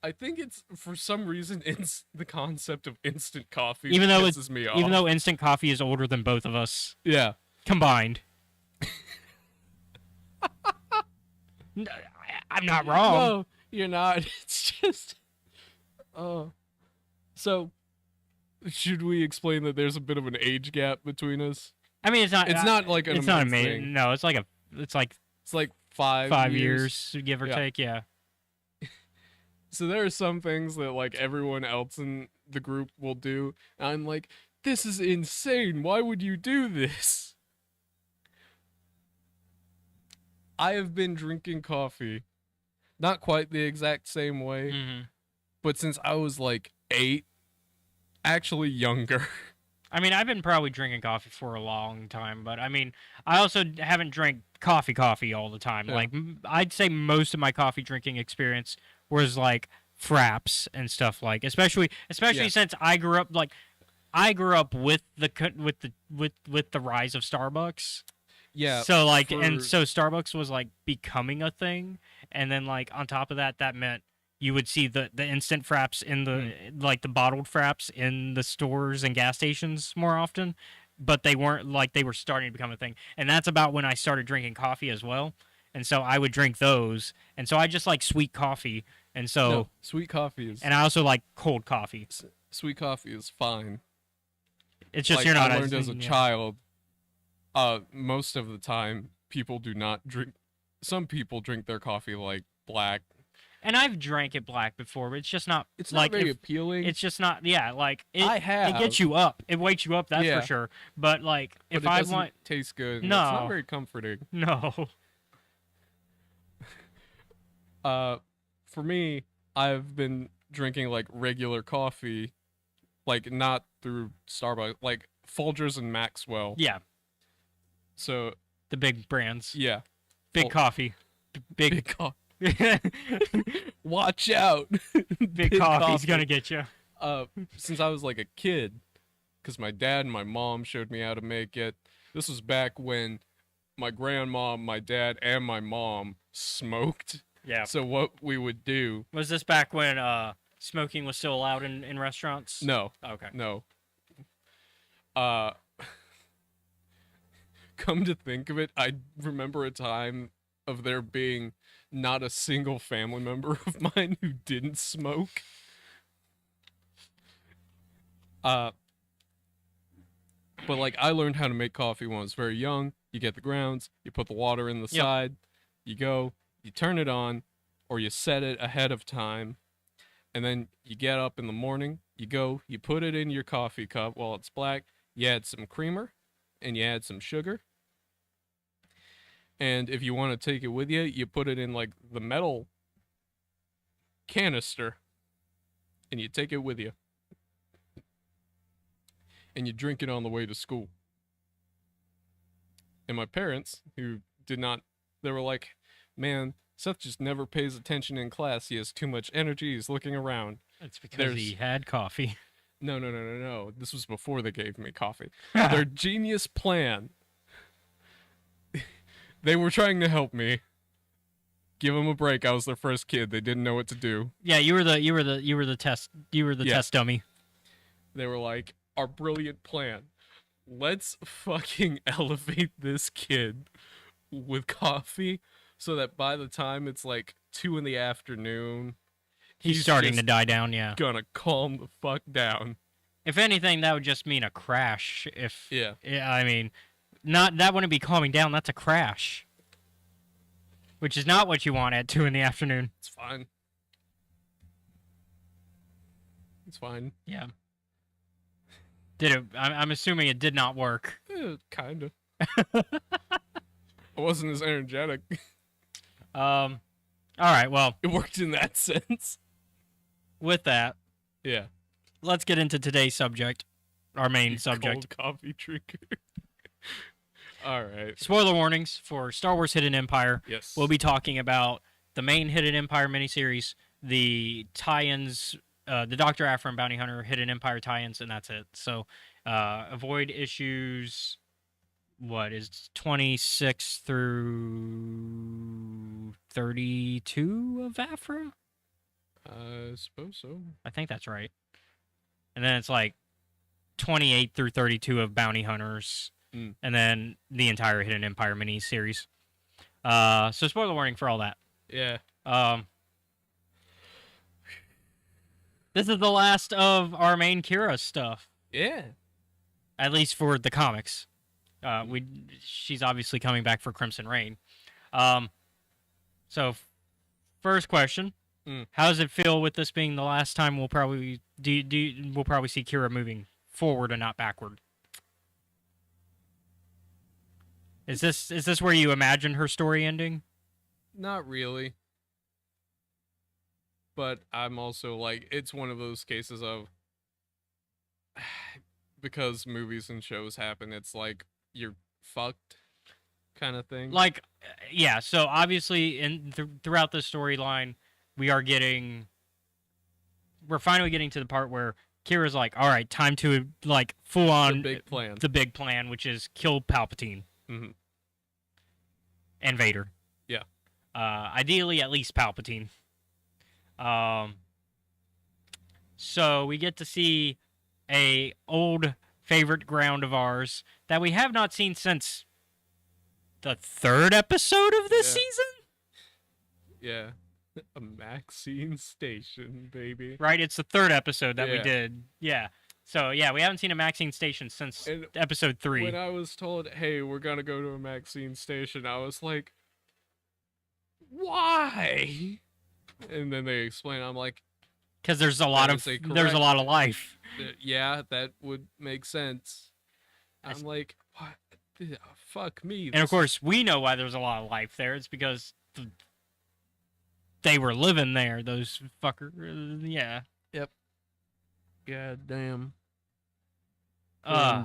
I think it's for some reason it's the concept of instant coffee
Even
that
though
pisses me off.
even though instant coffee is older than both of us
yeah.
combined. I'm not wrong.
No, you're not. It's just oh. So should we explain that there's a bit of an age gap between us?
I mean, it's not
like an
it's not
immense
amazing.
thing.
No, it's like
It's like 5
years give or
Yeah.
take, yeah.
So there are some things that like everyone else in the group will do. And I'm like, this is insane. Why would you do this? I have been drinking coffee, not quite the exact same way,
hmm
but since I was like 8, actually younger.
I mean, I've been probably drinking coffee for a long time, but I mean, I also haven't drank coffee all the time.
Yeah.
Like, I'd say most of my coffee drinking experience was like fraps and stuff like, especially
Yeah.
since I grew up with the rise of Starbucks.
Yeah.
So like,
for-
and so Starbucks was like becoming a thing, and then like on top of that, that meant you would see the instant fraps in the like the bottled fraps in the stores and gas stations more often, but they weren't like they were starting to become a thing. And that's about when I started drinking coffee as well. And so I would drink those, and so I just like sweet coffee, and so
No, sweet coffee is
and I also like cold coffee.
sweet coffee is fine.
It's just
Like,
you're not
I learned as a
yeah.
child. Most of the time, people do not drink. Some people drink their coffee like black.
And I've drank it black before, but it's just not.
It's
like
not very appealing.
It's just not. Yeah, like it.
I have.
It gets you up. It wakes you up. That's
Yeah.
for sure. But like,
but
if
it
I
doesn't
want,
taste good. and
No.
It's not very comforting.
no.
For me, I've been drinking like regular coffee, like not through Starbucks, like Folgers and Maxwell.
Yeah,
So
the big brands.
yeah,
Big
Fol-
coffee. Big
coffee. Watch out.
big coffee's
coffee.
gonna get you.
Since I was like a kid, because my dad and my mom showed me how to make it. This was back when my grandma, my dad, and my mom smoked.
Yeah.
So what we would do?
Was this back when smoking was still allowed in restaurants?
No,
Okay.
no. Come to think of it, I remember a time of there being not a single family member of mine who didn't smoke. But like I learned how to make coffee when I was very young. You get the grounds, you put the water in the
Yep.
side, you go, you turn it on, or you set it ahead of time, and then you get up in the morning, you go, you put it in your coffee cup while it's black, you add some creamer, and you add some sugar. And if you want to take it with you, you put it in like the metal canister, and you take it with you. And you drink it on the way to school. And my parents, who did not, they were like, man, Seth just never pays attention in class. He has too much energy. He's looking around.
It's because
There's-
he had coffee.
No. This was before they gave me coffee. Their genius plan. They were trying to help me. Give them a break. I was their first kid. They didn't know what to do.
Yeah, you were the test
Yeah.
test dummy.
They were like, our brilliant plan. Let's fucking elevate this kid with coffee so that by the time it's like 2 PM,
He's starting
just
to die down. Yeah.
gonna calm the fuck down.
If anything, that would just mean a crash.
Yeah.
I mean, that wouldn't be calming down. That's a crash. Which is not what you want at 2 PM.
It's fine. It's fine.
Yeah. Did it? I'm assuming it did not work.
Kinda. I wasn't as energetic.
All right. Well,
It worked in that sense.
with that,
Yeah.
let's get into today's subject, our main
You
subject.
Cold coffee drinker. All right.
Spoiler warnings for Star Wars Hidden Empire.
Yes.
We'll be talking about the main Hidden Empire miniseries, the tie-ins, the Dr. Aphra and Bounty Hunter Hidden Empire tie-ins, and that's it. So, avoid issues. What is 26 through 32 of Aphra?
I suppose so.
I think that's right. And then it's like 28 through 32 of Bounty Hunters,
Mm.
and then the entire Hidden Empire miniseries. So spoiler warning for all that.
Yeah.
This is the last of our main Kira stuff,
Yeah.
at least for the comics. She's obviously coming back for Crimson Reign. So first question. How does it feel with this being the last time we'll probably we'll probably see Kira moving forward and not backward? Is this where you imagine her story ending?
Not really. But I'm also like, it's one of those cases of because movies and shows happen, it's like you're fucked kind of thing.
Like, yeah. So obviously, throughout the storyline, we're finally getting to the part where Kira's like, all right, time to like full on
the big plan.
the big plan, which is kill Palpatine
Mhm.
and Vader.
Yeah.
Ideally, at least Palpatine. So we get to see a old favorite ground of ours that we have not seen since the 3rd episode of this
Yeah.
season.
Yeah. A Maxine station, baby.
Right, it's the 3rd episode that we
Yeah.
did. Yeah. So yeah, we haven't seen a Maxine station since
And
episode 3.
When I was told, hey, we're gonna go to a Maxine station, I was like, why? And then they explain. I'm like,
Because there's a lot of
is a
there's a lot of life.
yeah, that would make sense. I'm like, what? Fuck me.
And of course, we know why there's a lot of life there. It's because they were living there. Those fucker. Yeah.
Yep. God damn.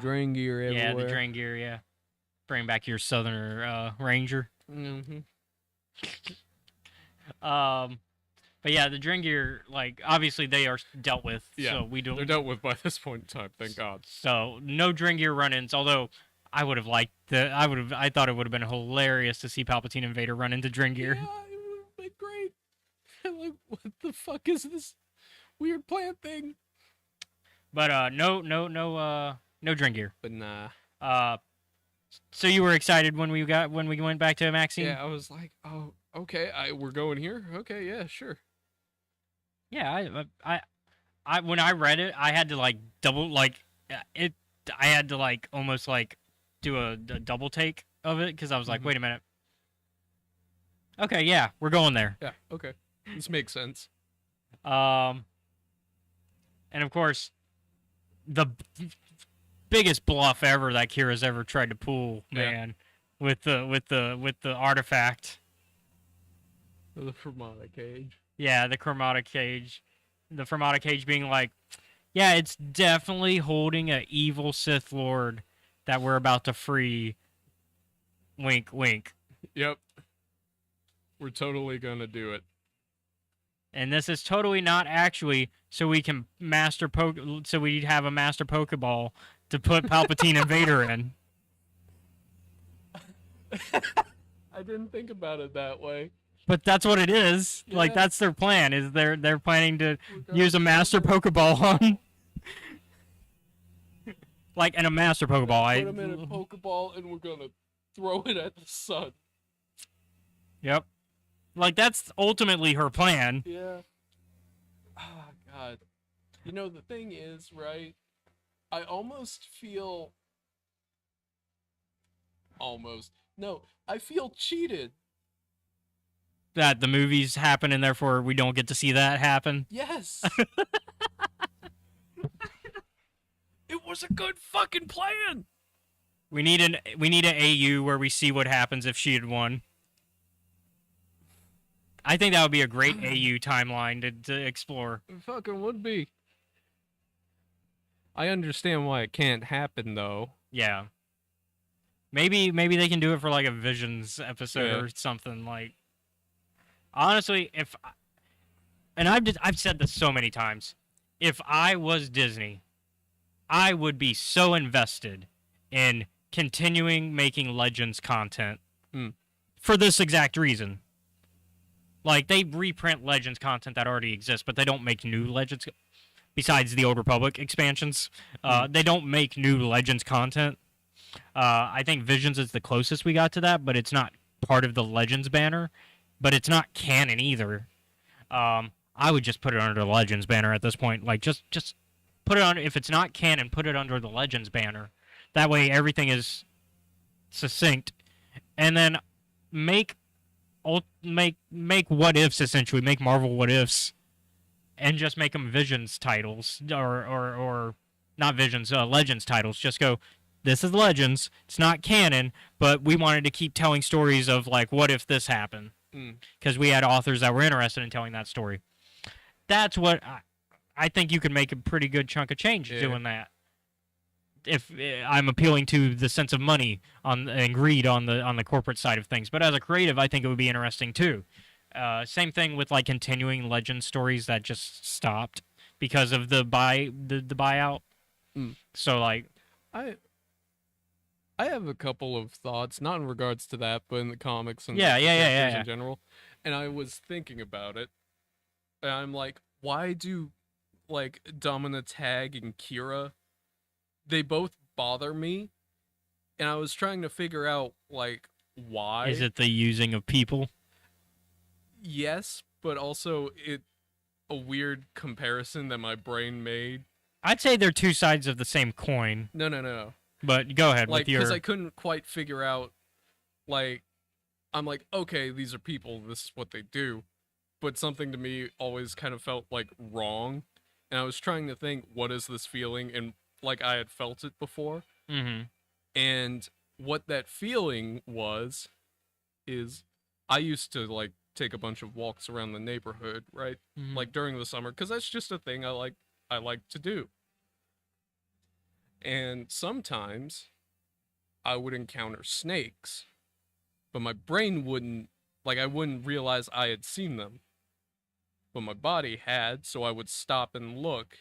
Drain
gear everywhere.
Yeah, the drain gear. Yeah. Bring back your Southerner Ranger.
Mm-hmm.
But yeah, the drain gear, like, obviously they are dealt with.
Yeah,
so we don't.
They're dealt with by this point in time. Thank God.
So no drain gear run-ins. Although I would have liked I thought it would have been hilarious to see Palpatine and Vader run into drain gear.
Yeah, it would have been great. Like, what the fuck is this weird plant thing?
But no drain gear.
But nah.
So you were excited when we went back to Maxine?
Yeah, I was like, oh, okay, we're going here. Okay, yeah, sure.
Yeah, I when I read it, I had to like double like it. I had to like almost like do a double take of it because I was like, wait a minute. Okay, yeah, we're going there.
Yeah, okay, this makes sense.
And of course, the biggest bluff ever that Kira's ever tried to pull, man, with the artifact.
The Fermata cage.
Yeah, the Fermata cage. The Fermata cage being like, yeah, it's definitely holding a evil Sith Lord that we're about to free. Wink, wink.
Yep. We're totally gonna do it.
And this is totally not actually so we can so we'd have a master Pokeball to put Palpatine and Vader in.
I didn't think about it that way.
But that's what it is.
Yeah.
Like that's their plan. Is they're planning to use a master Pokeball on, like in a master Pokeball.
Put him in a Pokeball and we're gonna throw it at the sun.
Yep. Like that's ultimately her plan.
Yeah. Ah, God. You know the thing is, right? I almost feel. I feel cheated.
That the movies happen and therefore we don't get to see that happen.
Yes. It was a good fucking plan.
We need an AU where we see what happens if she had won. I think that would be a great AU timeline to explore.
It fucking would be. I understand why it can't happen though.
Yeah. Maybe they can do it for like a Visions episode or something like. Honestly, I've said this so many times, if I was Disney, I would be so invested in continuing making Legends content for this exact reason. Like, they reprint Legends content that already exists, but they don't make new Legends, besides the Old Republic expansions. They don't make new Legends content. I think Visions is the closest we got to that, but it's not part of the Legends banner. But it's not canon either. I would just put it under the Legends banner at this point. Like, just put it on. If it's not canon, put it under the Legends banner. That way, everything is succinct. And then make what ifs essentially. Make Marvel what ifs, and just make them Visions titles or not Visions, Legends titles. Just go. This is Legends. It's not canon, but we wanted to keep telling stories of like, what if this happened? Because we had authors that were interested in telling that story. That's what I think you could make a pretty good chunk of change doing that. If I'm appealing to the sense of money and greed on the corporate side of things, but as a creative, I think it would be interesting too. Same thing with like continuing Legend stories that just stopped because of the buyout. So like,
I have a couple of thoughts, not in regards to that, but in the comics and
yeah.
in general. And I was thinking about it, and I'm like, why do like Domina Tag and Kira? They both bother me, and I was trying to figure out like why.
Is it the using of people?
Yes, but also a weird comparison that my brain made.
I'd say they're two sides of the same coin.
No.
But go ahead
like,
with your.
Because I couldn't quite figure out, like, I'm like, okay, these are people, this is what they do, but something to me always kind of felt like wrong. And I was trying to think, what is this feeling? And like I had felt it before.
Mm-hmm.
And what that feeling was is I used to like take a bunch of walks around the neighborhood, right?
Mhm.
Like during the summer, because that's just a thing I like to do. And sometimes I would encounter snakes, but my brain wouldn't, like, I wouldn't realize I had seen them. But my body had, so I would stop and look,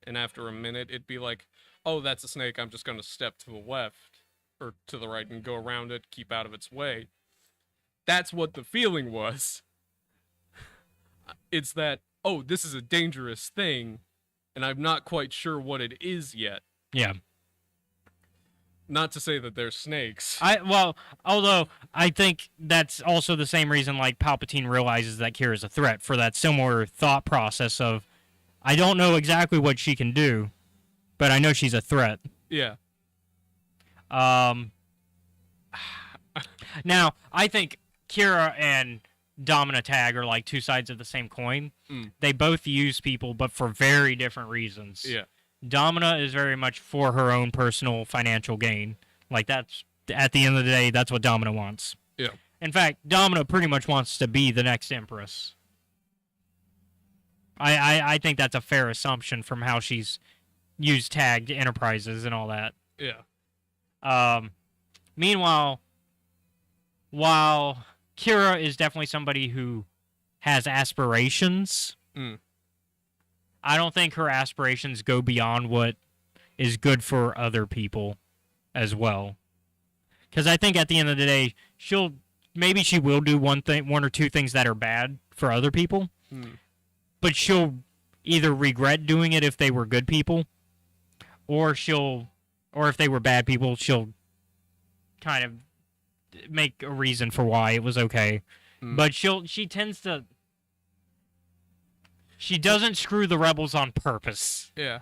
and after a minute, it'd be like, oh, that's a snake, I'm just gonna step to the left, or to the right, and go around it, keep out of its way. That's what the feeling was. It's that, oh, this is a dangerous thing, and I'm not quite sure what it is yet.
Yeah.
Not to say that they're snakes.
Although I think that's also the same reason like Palpatine realizes that Kira's a threat, for that similar thought process of, I don't know exactly what she can do, but I know she's a threat.
Yeah.
Now, I think Kira and Domina Tag are like two sides of the same coin.
Mm.
They both use people, but for very different reasons.
Yeah.
Domina is very much for her own personal financial gain. Like, that's, at the end of the day, that's what Domina wants.
Yeah.
In fact, Domina pretty much wants to be the next Empress. I think that's a fair assumption from how she's used tagged enterprises and all that.
Yeah.
Meanwhile, while Kira is definitely somebody who has aspirations, I don't think her aspirations go beyond what is good for other people as well. Because I think at the end of the day, she will do one or two things that are bad for other people, but she'll either regret doing it if they were good people, or if they were bad people, she'll kind of make a reason for why it was okay. But she doesn't screw the rebels on purpose.
Yeah.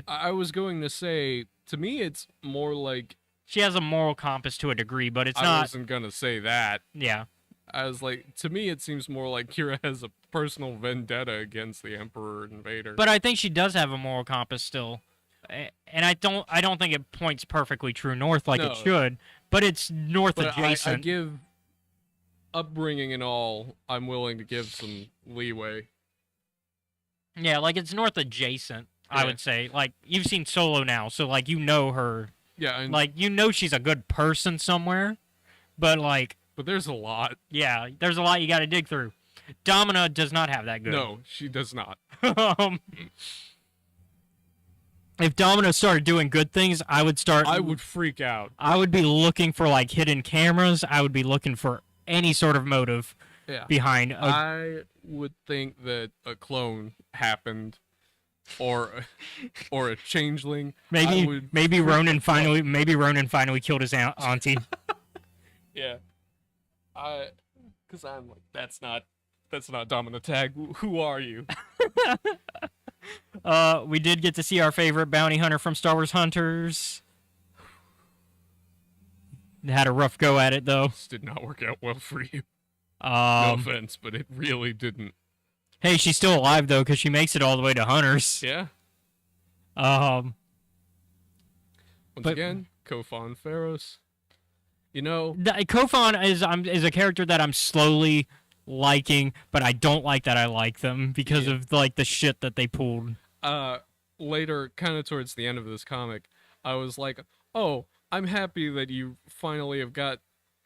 I was going to say, to me, it's more like...
She has a moral compass to a degree, but it's not...
I wasn't going to say that.
Yeah.
I was like, to me, it seems more like Kira has a personal vendetta against the Emperor and Vader.
But I think she does have a moral compass still. And I don't think it points perfectly true north like it should, but it's north adjacent.
I give upbringing and all, I'm willing to give some leeway.
Yeah, like it's north adjacent, I would say. Like, you've seen Solo now, so like you know her.
Yeah, and
like you know she's a good person somewhere, but
there's a lot.
Yeah, there's a lot you got to dig through. Domina does not have that good.
No, she does not.
If Domina started doing good things, I would
freak out.
I would be looking for like hidden cameras. I would be looking for any sort of motive behind.
I would think that a clone happened, or a changeling.
Maybe Ronan finally killed his auntie.
Yeah, because I'm like, that's not Domina Tag. Who are you?
We did get to see our favorite bounty hunter from Star Wars Hunters. Had a rough go at it, though.
This did not work out well for you. No offense, but it really didn't.
Hey, she's still alive, though, because she makes it all the way to Hunters.
Yeah.
Once
again, Kofan Pharos. You know...
Kofan is a character that I'm slowly liking, but I don't like that I like them because of like the shit that they pulled.
Later, kind of towards the end of this comic, I was like, oh, I'm happy that you finally have got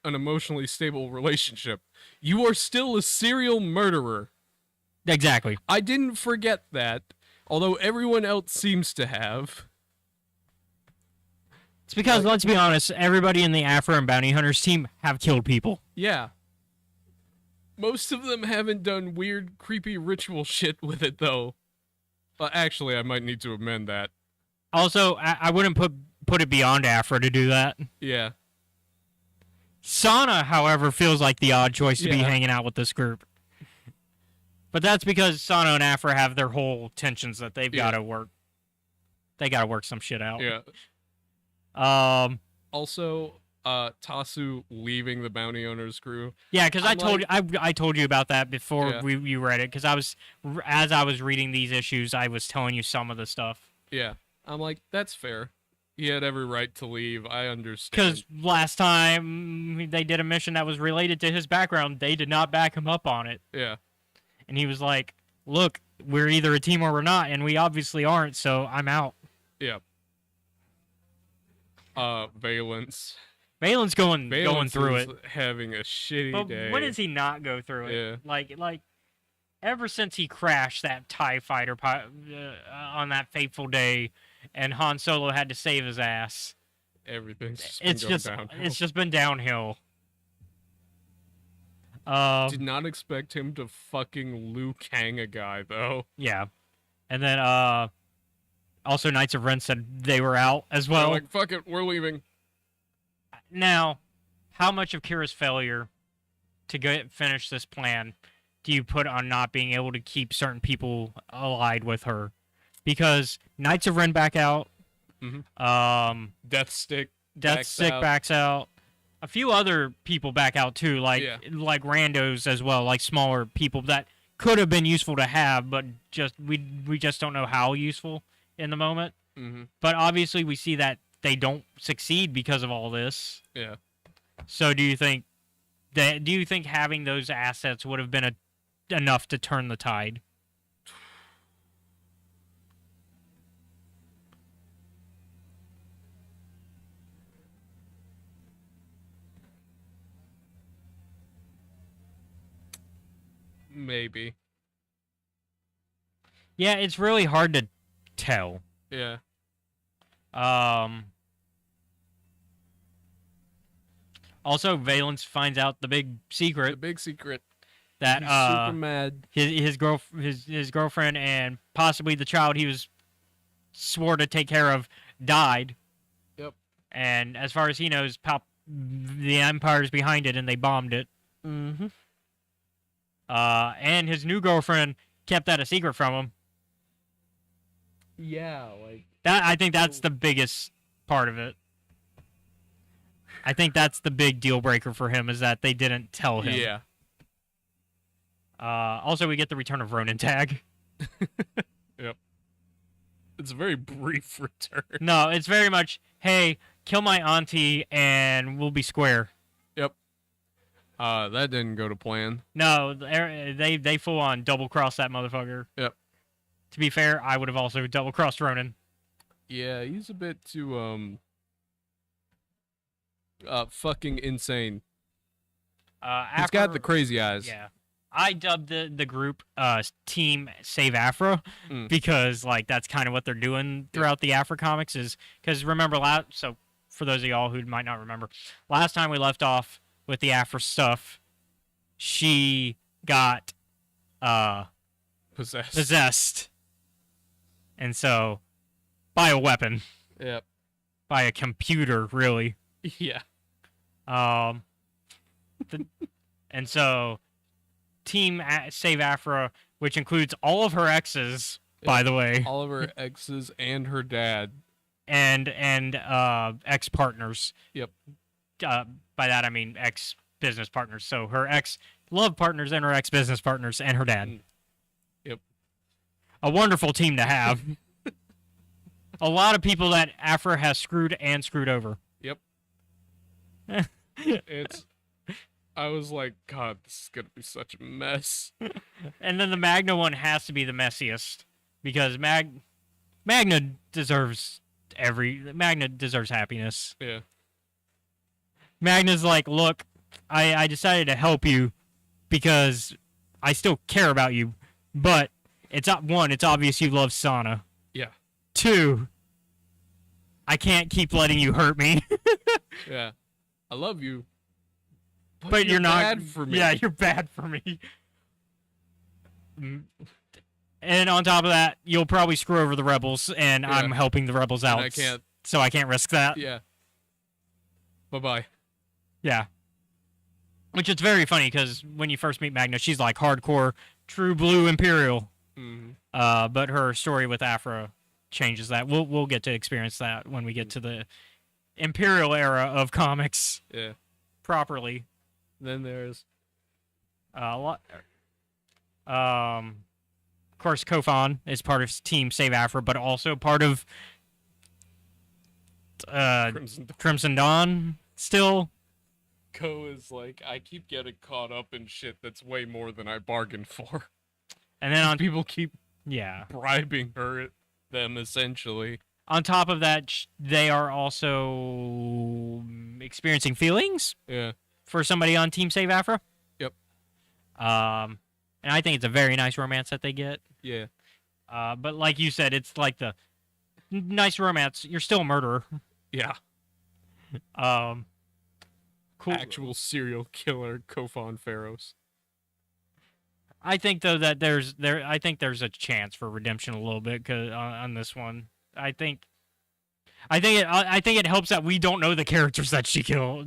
an emotionally stable relationship. You are still a serial murderer.
Exactly.
I didn't forget that, although everyone else seems to have.
It's because, let's be honest, everybody in the Afro and Bounty Hunters team have killed people.
Yeah. Most of them haven't done weird, creepy ritual shit with it, though. Actually, I might need to amend that.
Also, I wouldn't put it beyond Afro to do that.
Yeah.
Sana, however, feels like the odd choice to be hanging out with this group. But that's because Sana and Afro have their whole tensions that they've got to work. They got to work some shit out.
Yeah. Also, Tasu leaving the bounty owner's crew.
Yeah, because I
I'm
told I told you about that before
Yeah.
you read it. Because as I was reading these issues, I was telling you some of the stuff.
Yeah, I'm like, that's fair. He had every right to leave. I understand.
Because last time they did a mission that was related to his background, they did not back him up on it.
Yeah.
And he was like, look, we're either a team or we're not, and we obviously aren't, so I'm out.
Yeah. Valence.
Valen's going
Valence
through
is
it.
having a shitty
But
day.
when does he not go through it?
Yeah.
Like ever since he crashed that TIE fighter on that fateful day, and Han Solo had to save his ass.
Everything's
It's
going
just been downhill.
Did not expect him to fucking Liu Kang a guy though.
Yeah, and then also Knights of Ren said they were out as
They're
well.
like, fuck it, we're leaving.
Now, how much of Kira's failure to finish this plan do you put on not being able to keep certain people allied with her? Because Knights of Ren back out.
Mm-hmm. Death Stick
backs out. A few other people back out too, like randos as well, like smaller people that could have been useful to have, but we just don't know how useful in the moment.
Mm-hmm.
But obviously, we see that they don't succeed because of all this.
Yeah.
So, do you think having those assets would have been enough to turn the tide?
Maybe.
Yeah, it's really hard to tell.
Yeah.
Also, Valence finds out the big secret.
The big secret.
That
He's super mad.
His girlfriend and possibly the child he was swore to take care of died.
Yep.
And as far as he knows, the Empire's behind it, and they bombed it.
Mm-hmm.
And his new girlfriend kept that a secret from him.
Yeah, like
that. I think that's the biggest part of it. I think that's the big deal breaker for him, is that they didn't tell him.
Yeah.
Also, we get the return of Ronin tag.
Yep. It's a very brief return.
No, it's very much, hey, kill my auntie and we'll be square.
Yep. That didn't go to plan.
No, they full on double cross that motherfucker.
Yep.
To be fair, I would have also double crossed Ronin.
Yeah, he's a bit too fucking insane. He's got the crazy eyes.
Yeah. I dubbed the group Team Save Afro because like that's kind of what they're doing throughout the Afro comics, is because remember so for those of y'all who might not remember, last time we left off with the Afro stuff, she got possessed. And so by a weapon.
Yep.
By a computer, really.
Yeah.
And so Team Save Afro, which includes all of her exes, by the way.
All of her exes and her dad.
And ex-partners.
Yep.
By that, I mean ex-business partners. So her ex-love partners and her ex-business partners and her dad.
Yep.
A wonderful team to have. A lot of people that Afro has screwed over.
Yep. I was like, God, this is going to be such a mess.
And then the Magna one has to be the messiest, because Magna deserves happiness.
Yeah.
Magna's like, look, I decided to help you because I still care about you, but it's obvious you love Sana.
Yeah.
2, I can't keep letting you hurt me.
Yeah. I love you.
But you're not
bad for me.
Yeah, you're bad for me. And on top of that, you'll probably screw over the rebels, and I'm helping the rebels out.
And I can't.
So I can't risk that.
Yeah. Bye-bye.
Yeah. Which is very funny, because when you first meet Magna, she's like hardcore, true blue Imperial.
Mm-hmm.
But her story with Afra changes that. We'll get to experience that when we get to the Imperial era of comics
Yeah.
properly.
Then there's
A lot. Of course, Kofan is part of Team Save Afra, but also part of Crimson Dawn. Still,
Ko is like, I keep getting caught up in shit that's way more than I bargained for.
and then on
People keep
yeah,
bribing them essentially.
on top of that, they are also experiencing feelings
Yeah.
for somebody on Team Save Afra.
Yep.
And I think it's a very nice romance that they get.
Yeah.
But like you said, it's like the nice romance. You're still a murderer.
Yeah.
Cool.
Actual serial killer Kofan Pharaohs.
I think though that I think there's a chance for redemption a little bit on this one. I think it helps that we don't know the characters that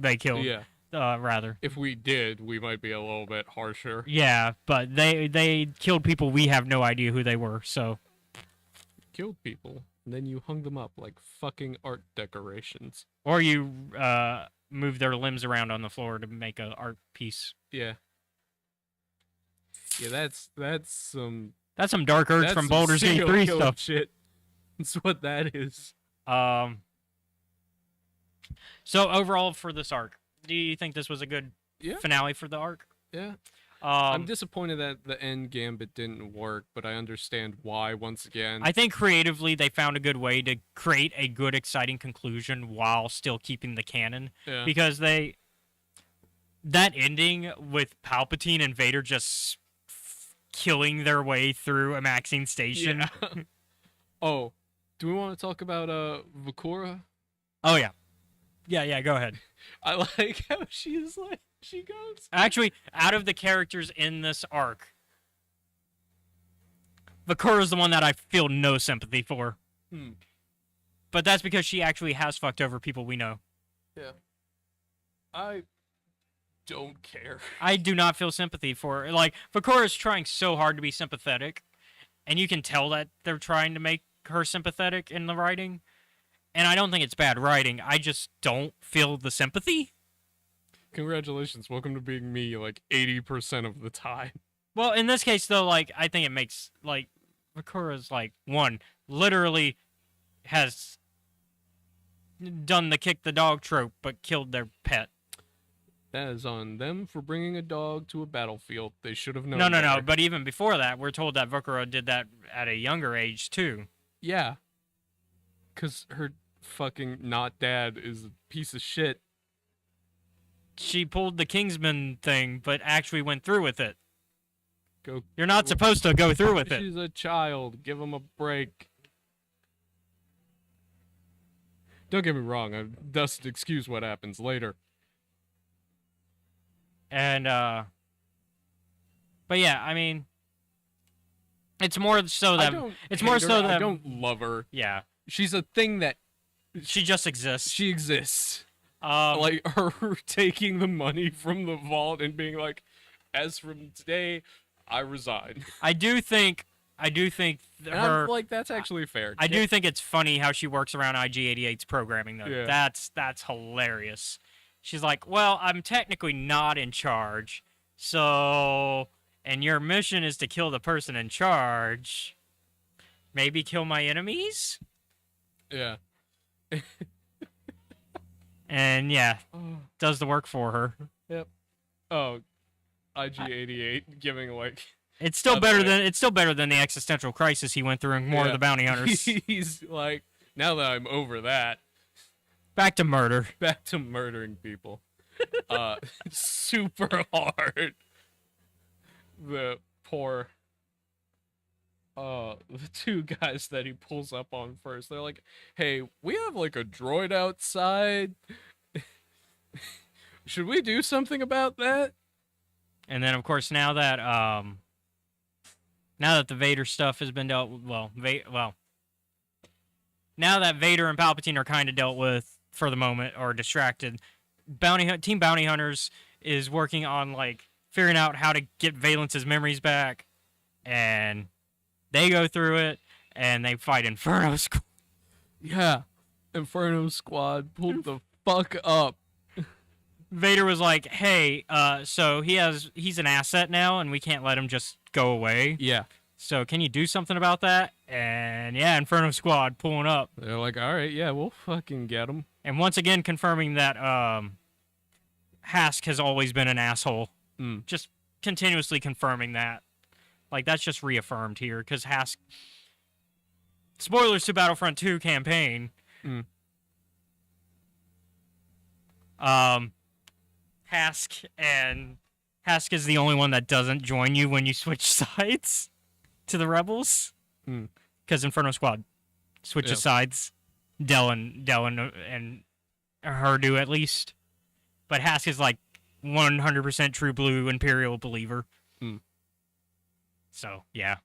they killed.
Yeah.
Rather.
If we did, we might be a little bit harsher.
Yeah, but they killed people we have no idea who they were. So
Killed people, and then you hung them up like fucking art decorations.
or you move their limbs around on the floor to make an art piece.
Yeah. Yeah, that's some
That's some Dark Urge
that's
from
some
Baldur's Gate
serial
3
killer
stuff.
shit. That's what that is.
So overall for this arc, do you think this was a good
Yeah.
finale for the arc?
Yeah. I'm
Um,
disappointed that the end gambit didn't work, but I understand why once again.
I think creatively they found a good way to create a good, exciting conclusion while still keeping the canon.
Yeah.
Because that ending with Palpatine and Vader just killing their way through a Maxine station.
Yeah. Oh, do we want to talk about Vakura?
Oh yeah, yeah. Go ahead.
I like how she's like she goes.
Actually, out of the characters in this arc, Vakura's the one that I feel no sympathy for.
Hmm.
But that's because she actually has fucked over people we know.
Yeah. I don't care.
I do not feel sympathy for her. Like, Vakura's trying so hard to be sympathetic, and you can tell that they're trying to make her sympathetic in the writing. And I don't think it's bad writing. I just don't feel the sympathy.
Congratulations. Welcome to being me like 80% of the time.
Well, in this case, though, like, I think it makes, like, Vakura's, like, one, literally has done the kick the dog trope, but killed their pet.
That is on them for bringing a dog to a battlefield. They should have known.
No.
better.
But even before that, we're told that Vakura did that at a younger age, too.
Yeah. Because her fucking not dad is a piece of shit.
She pulled the Kingsman thing, but actually went through with it.
Go.
You're not supposed to go through with it.
She's a child. Give him a break. Don't get me wrong. I doesn't excuse what happens later.
And, but yeah, I mean, it's more so that, it's more so that,
I don't love her.
yeah,
She's a thing that
she just exists.
she exists.
Um,
Like her taking the money from the vault and being like, as from today, I resign.
I do think
And
her,
I'm like, that's actually fair.
I do think it's funny how she works around IG-88's programming, though.
Yeah.
That's hilarious. She's like, well, I'm technically not in charge, so, and your mission is to kill the person in charge. Maybe kill my enemies?
Yeah.
And yeah, does the work for her.
Yep. Oh, IG-88 giving like
It's still
By the
better than the existential crisis he went through in More of
Yeah.
the Bounty Hunters.
He's like, now that I'm over that,
Back to murder.
back to murdering people. Super hard. The poor the two guys that he pulls up on first, they're like, hey, we have like a droid outside. Should we do something about that?
And then of course now that the Vader stuff has been dealt with, now that Vader and Palpatine are kind of dealt with for the moment or distracted, Team Bounty Hunters is working on like figuring out how to get Valence's memories back, and they go through it and they fight Inferno School.
Yeah. Inferno Squad pulled the fuck up.
Vader was like, "Hey, so he's an asset now, and we can't let him just go away.
Yeah.
So can you do something about that?" And yeah, Inferno Squad pulling up,
They're like, all right, yeah, we'll fucking get him.
and once again confirming that Hask has always been an asshole. Just continuously confirming that. Like, that's just reaffirmed here, because Hask... Spoilers to Battlefront 2 campaign. Hask is the only one that doesn't join you when you switch sides to the Rebels. Because Inferno Squad switches sides. Del and her do, at least. But Hask is like 100% true blue Imperial believer. So, yeah.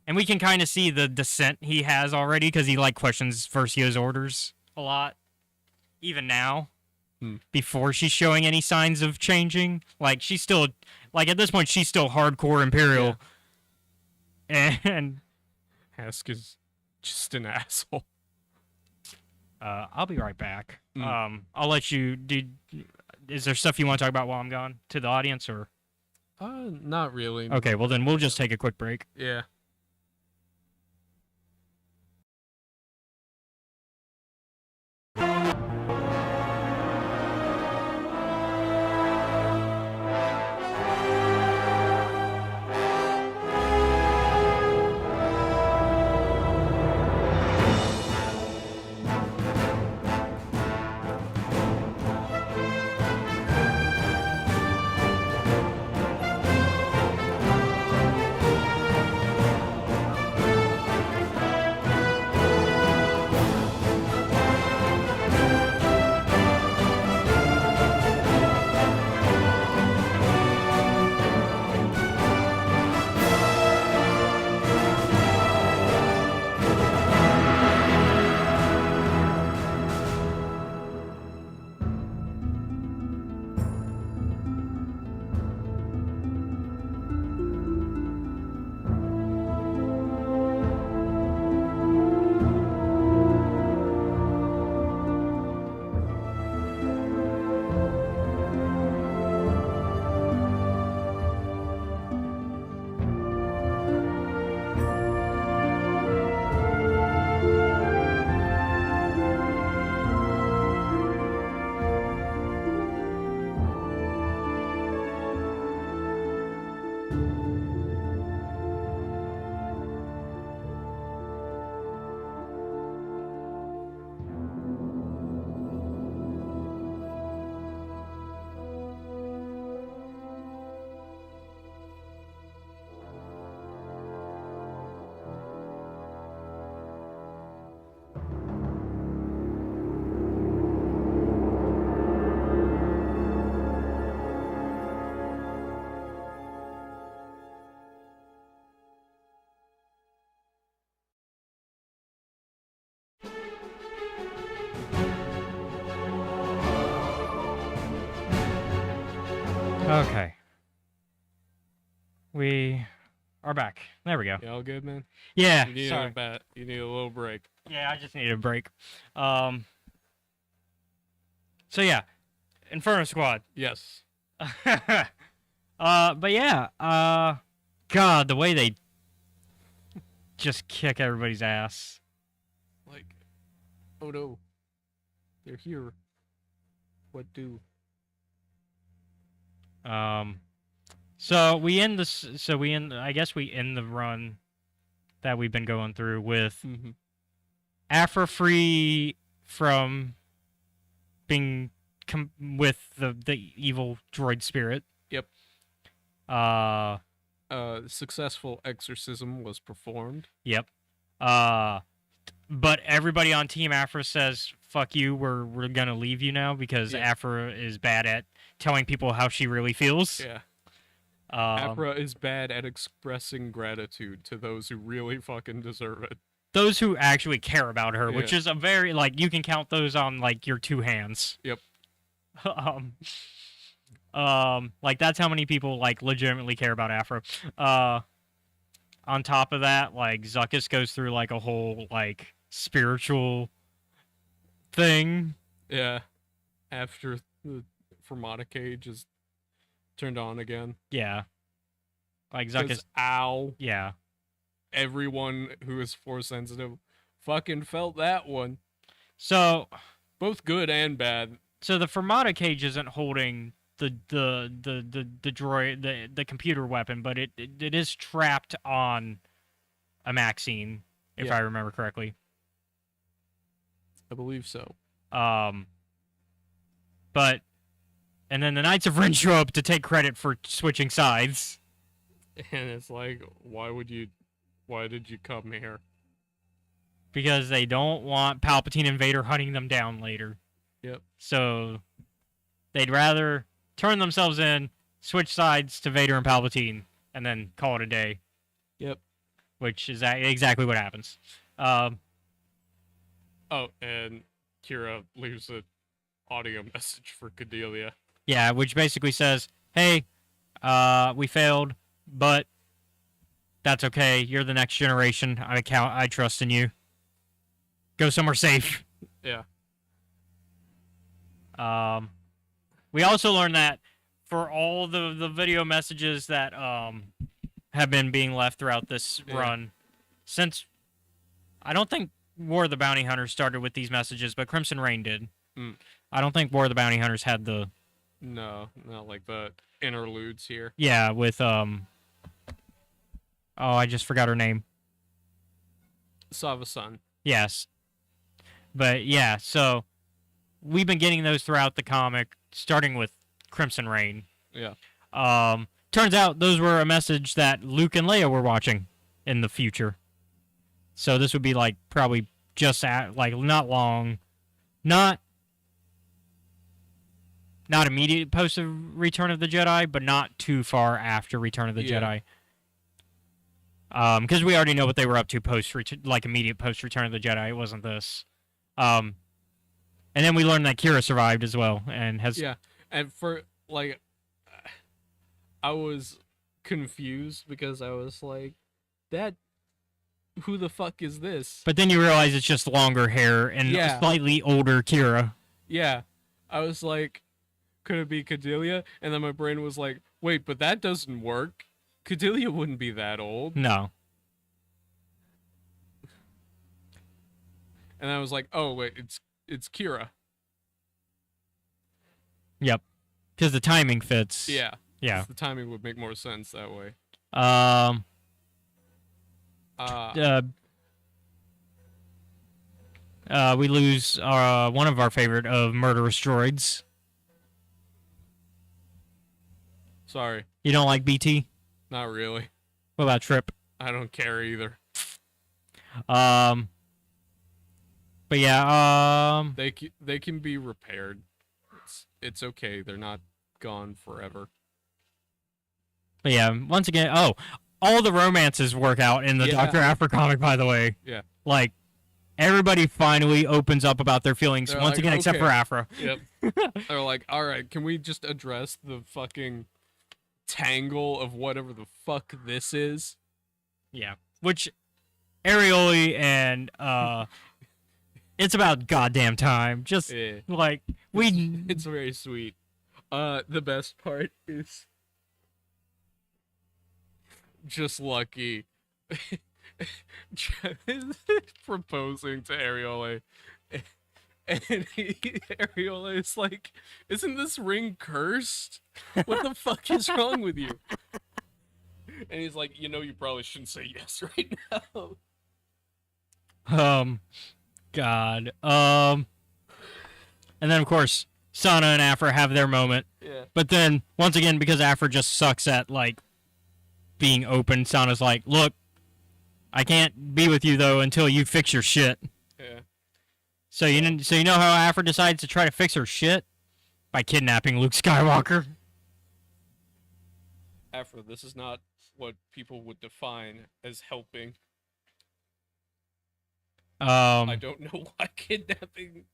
And we can kind of see the dissent he has already, because he, like, questions Versio's orders a lot. Even now. Before she's showing any signs of changing. Like, she's still... Like, at this point, she's still hardcore Imperial. Yeah. And...
Hask is just an asshole.
I'll be right back. I'll let you... Is there stuff you want to talk about while I'm gone? To the audience, or...
Not really.
Okay, well then we'll just take a quick break.
Yeah.
Okay. We are back. There we go.
You all good, man?
Yeah,
You need
sorry.
you need a little break.
Yeah, I just needed a break. So yeah, Inferno Squad.
Yes.
But yeah, God, the way they just kick everybody's ass.
Like, oh no, they're here. What do?
So we end this. So we end. I guess we end the run that we've been going through with Afra free from being with the evil droid spirit.
Yep. Successful exorcism was performed.
Yep. But everybody on Team Afra says, "Fuck you. We're gonna leave you now because Afra is bad at telling people how she really feels."
Yeah. Afra is bad at expressing gratitude to those who really fucking deserve it.
Those who actually care about her, which is a very, like, you can count those on, like, your two hands.
Yep.
Like, that's how many people, like, legitimately care about Afra. On top of that, like, Zuckuss goes through, like, a whole, like, spiritual thing.
Yeah. After the Fermata cage is turned on again.
Yeah. Like Zuck
'Cause
is.
ow.
Yeah.
Everyone who is force sensitive fucking felt that one.
So
Both good and bad.
the Fermata cage isn't holding the droid, the computer weapon, but it is trapped on a Maxine, if
Yeah.
I remember correctly.
I believe so.
But and then the Knights of Ren show up to take credit for switching sides.
And it's like, why did you come here?
Because they don't want Palpatine and Vader hunting them down later.
Yep.
So they'd rather turn themselves in, switch sides to Vader and Palpatine, and then call it a day.
Yep.
Which is exactly what happens.
Oh, and Kira leaves an audio message for Cordelia.
Yeah, which basically says, "Hey, we failed, but that's okay. You're the next generation. I trust in you. Go somewhere safe."
Yeah.
We also learned that for all the video messages that have been being left throughout this run, since I don't think War of the Bounty Hunters started with these messages, but Crimson Reign did. I don't think War of the Bounty Hunters had the.
No, not like the interludes here.
Yeah, with Oh, I just forgot her name.
Sava-san.
Yes. But yeah, so we've been getting those throughout the comic, starting with Crimson Reign.
Yeah.
Turns out those were a message that Luke and Leia were watching in the future. So this would be like probably just at like not long, not immediate post of Return of the Jedi, but not too far after Return of the Jedi. Because we already know what they were up to immediate post Return of the Jedi. It wasn't this. And then we learned that Kira survived as well, and has.
Yeah, and for like, I was confused because I was like, that. Who the fuck is this?
But then you realize it's just longer hair and a slightly older Kira.
Yeah, I was like, could it be Cordelia? And then my brain was like, wait, but that doesn't work. Cordelia wouldn't be that old.
No.
And I was like, oh wait, it's Kira.
Yep. Because the timing fits.
Yeah.
Yeah.
The timing would make more sense that way.
We lose one of our favorite of murderous droids.
Sorry.
You don't like BT?
Not really.
What about Trip?
I don't care either.
But yeah,
they can be repaired. It's okay. They're not gone forever.
But yeah, once again, all the romances work out in the Dr. Aphra comic, by the way.
Yeah.
Like, everybody finally opens up about their feelings
They're
once
like,
again, except for Aphra.
Yep. They're like, all right, can we just address the fucking tangle of whatever the fuck this is?
Yeah. Which, Arioli and, it's about goddamn time. Just, like,
It's very sweet. The best part is just Lucky proposing to Ariole. And Ariole is like, isn't this ring cursed? What the fuck is wrong with you? And he's like, you probably shouldn't say yes right now.
God. And then, of course, Sana and Aphra have their moment.
Yeah.
But then, once again, because Aphra just sucks at, like, being open, Sana's like, look, I can't be with you, though, until you fix your shit.
Yeah.
So you know how Aphra decides to try to fix her shit? By kidnapping Luke Skywalker.
Aphra, this is not what people would define as helping. I don't know why kidnapping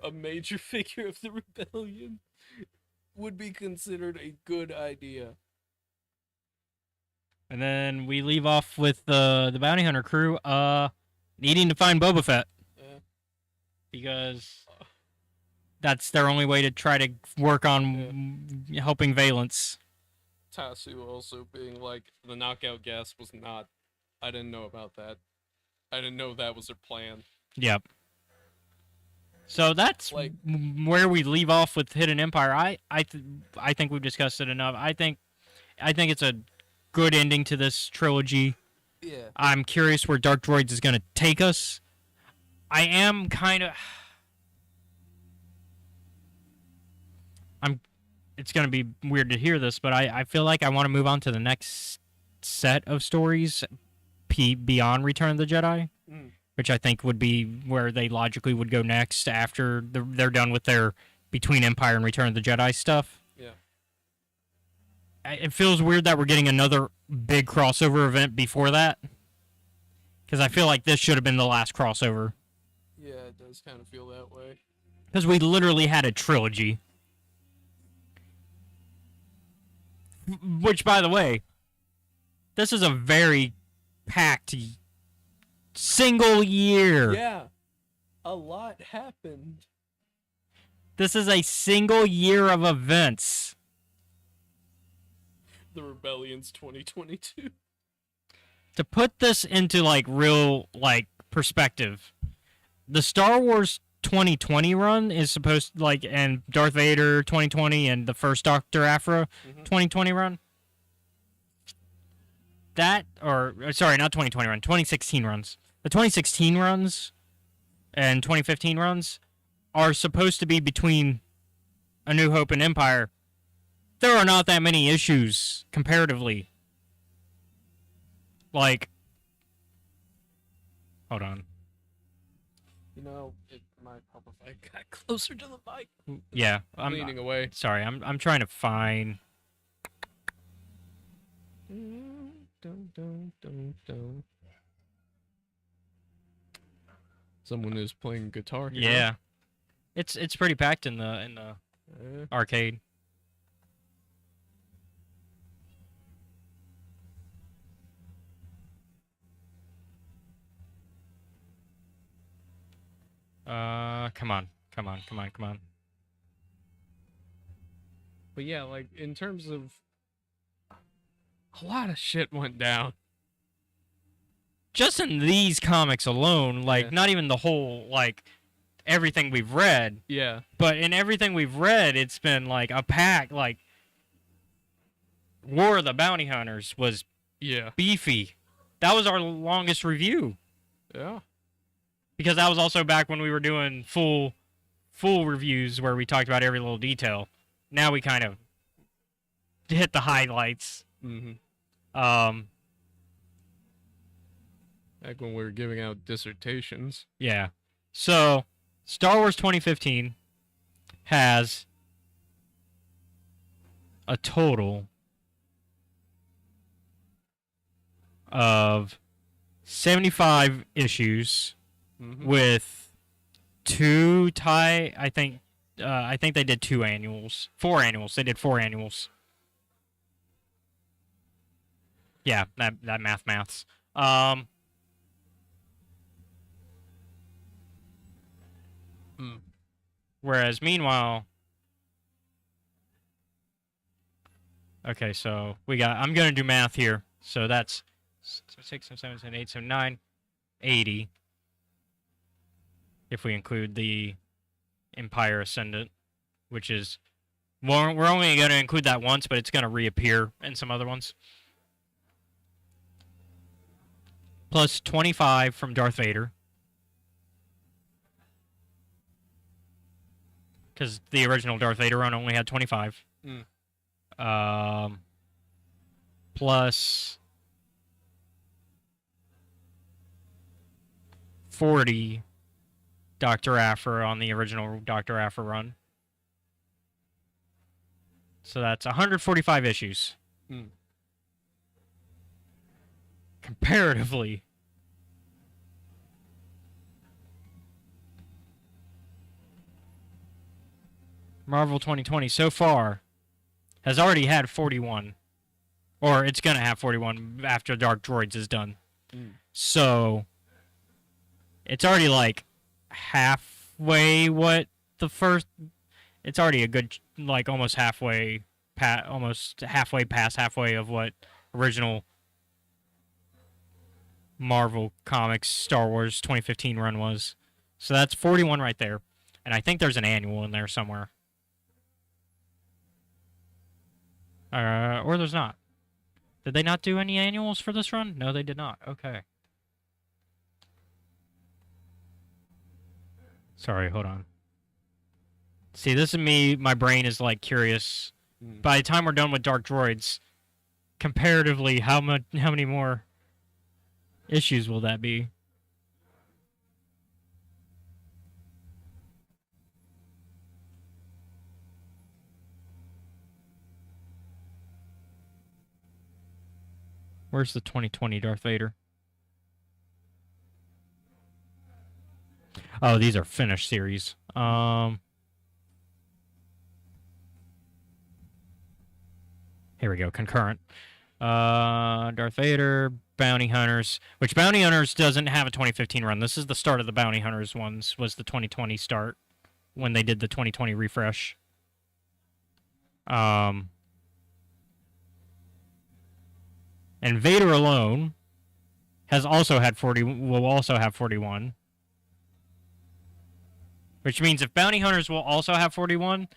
a major figure of the rebellion would be considered a good idea.
And then we leave off with the bounty hunter crew. needing to find Boba Fett.
Yeah.
Because that's their only way to try to work on helping Valence.
Tasu also being like, the knockout gas was not. I didn't know about that. I didn't know that was their plan.
Yep. So that's
Like-
where we leave off with Hidden Empire. I think we've discussed it enough. I think it's a good ending to this trilogy.
Yeah.
I'm curious where Dark Droids is going to take us. I am kind of... It's going to be weird to hear this, but I feel like I want to move on to the next set of stories beyond Return of the Jedi, which I think would be where they logically would go next after they're done with their Between Empire and Return of the Jedi stuff.
Yeah.
It feels weird that we're getting another big crossover event before that, because I feel like this should have been the last crossover.
Yeah, it does kind of feel that way.
Because we literally had a trilogy. Which, by the way, this is a very packed single year.
Yeah. A lot happened.
This is a single year of events.
The Rebellion's 2022.
To put this into, like, real, like, perspective, the Star Wars 2020 run is supposed to, like, and Darth Vader 2020 and the first Dr. Aphra 2020 run. Sorry, not 2020 run, 2016 runs. The 2016 runs and 2015 runs are supposed to be between A New Hope and Empire. There are not that many issues comparatively. Like, hold on.
You know, it might help if I got closer to the mic.
Yeah,
I'm leaning away.
Sorry, I'm trying to find.
Someone is playing guitar here.
Yeah, it's pretty packed in the arcade. Come on.
But yeah, like, in terms of... A lot of shit went down.
Just in these comics alone, like,
Yeah.
not even the whole, like, everything we've read,
Yeah.
but in everything we've read, it's been, like, a pack, like, War of the Bounty Hunters was
Yeah.
beefy. That was our longest review,
Yeah.
because that was also back when we were doing full reviews where we talked about every little detail. Now we kind of hit the highlights.
Mm-hmm. Back when we were giving out dissertations.
Yeah. So, Star Wars 2015 has a total of 75 issues with I think they did 4 annuals. They did 4 annuals. Yeah, that maths. Whereas, meanwhile... Okay, so I'm going to do math here. So that's 6, 7, 8, 9, 80. If we include the Empire Ascendant, which is... Well, we're only going to include that once, but it's going to reappear in some other ones. Plus 25 from Darth Vader. Because the original Darth Vader run only had 25. Plus 40 Dr. Aphra on the original Dr. Aphra run. So that's 145 issues. Comparatively. Marvel 2020 so far has already had 41. Or it's going to have 41 after Dark Droids is done. So it's already like halfway what the first. It's already a good like almost halfway past halfway of what original Marvel Comics Star Wars 2015 run was. So that's 41 right there. And I think there's an annual in there somewhere. Or there's not. Did they not do any annuals for this run? No, they did not. Okay. Sorry, hold on. See, this is me. My brain is like curious. By the time we're done with Dark Droids, comparatively, how many more issues will that be? Where's the 2020 Darth Vader? Oh, these are finished series. Here we go, concurrent. Darth Vader, Bounty Hunters, which Bounty Hunters doesn't have a 2015 run. This is the start of the Bounty Hunters ones, was the 2020 start when they did the 2020 refresh. And Vader alone has also had will also have 41. Which means if Bounty Hunters will also have 41,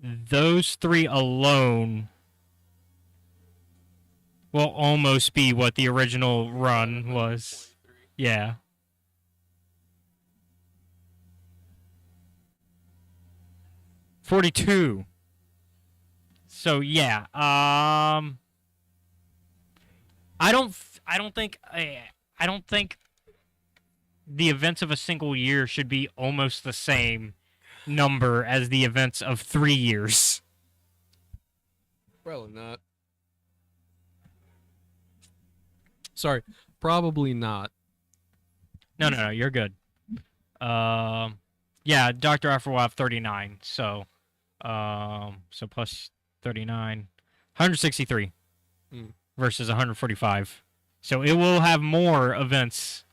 those three alone will almost be what the original run was. Yeah. $42. So yeah. I don't think the events of a single year should be almost the same number as the events of 3 years.
Probably not. Sorry, probably not.
No, you're good. Yeah, Dr. Afro will have 39, so plus 39, 163 versus 145. So it will have more events,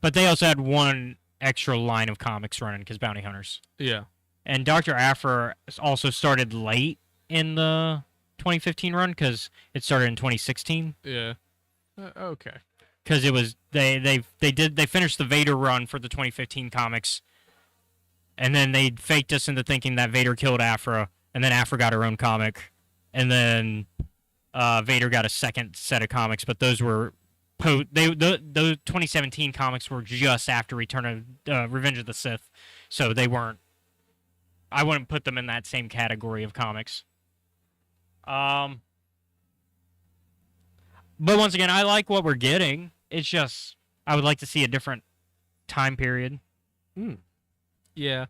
but they also had one extra line of comics running because Bounty Hunters.
Yeah.
And Dr. Afro also started late in the 2015 run because it started in 2016.
Yeah. Okay.
Because it was they finished the Vader run for the 2015 comics, and then they faked us into thinking that Vader killed Afra, and then Afra got her own comic, and then Vader got a second set of comics, but those were those 2017 comics were just after Return of Revenge of the Sith, so they weren't. I wouldn't put them in that same category of comics. But once again, I like what we're getting. It's just, I would like to see a different time period.
Yeah.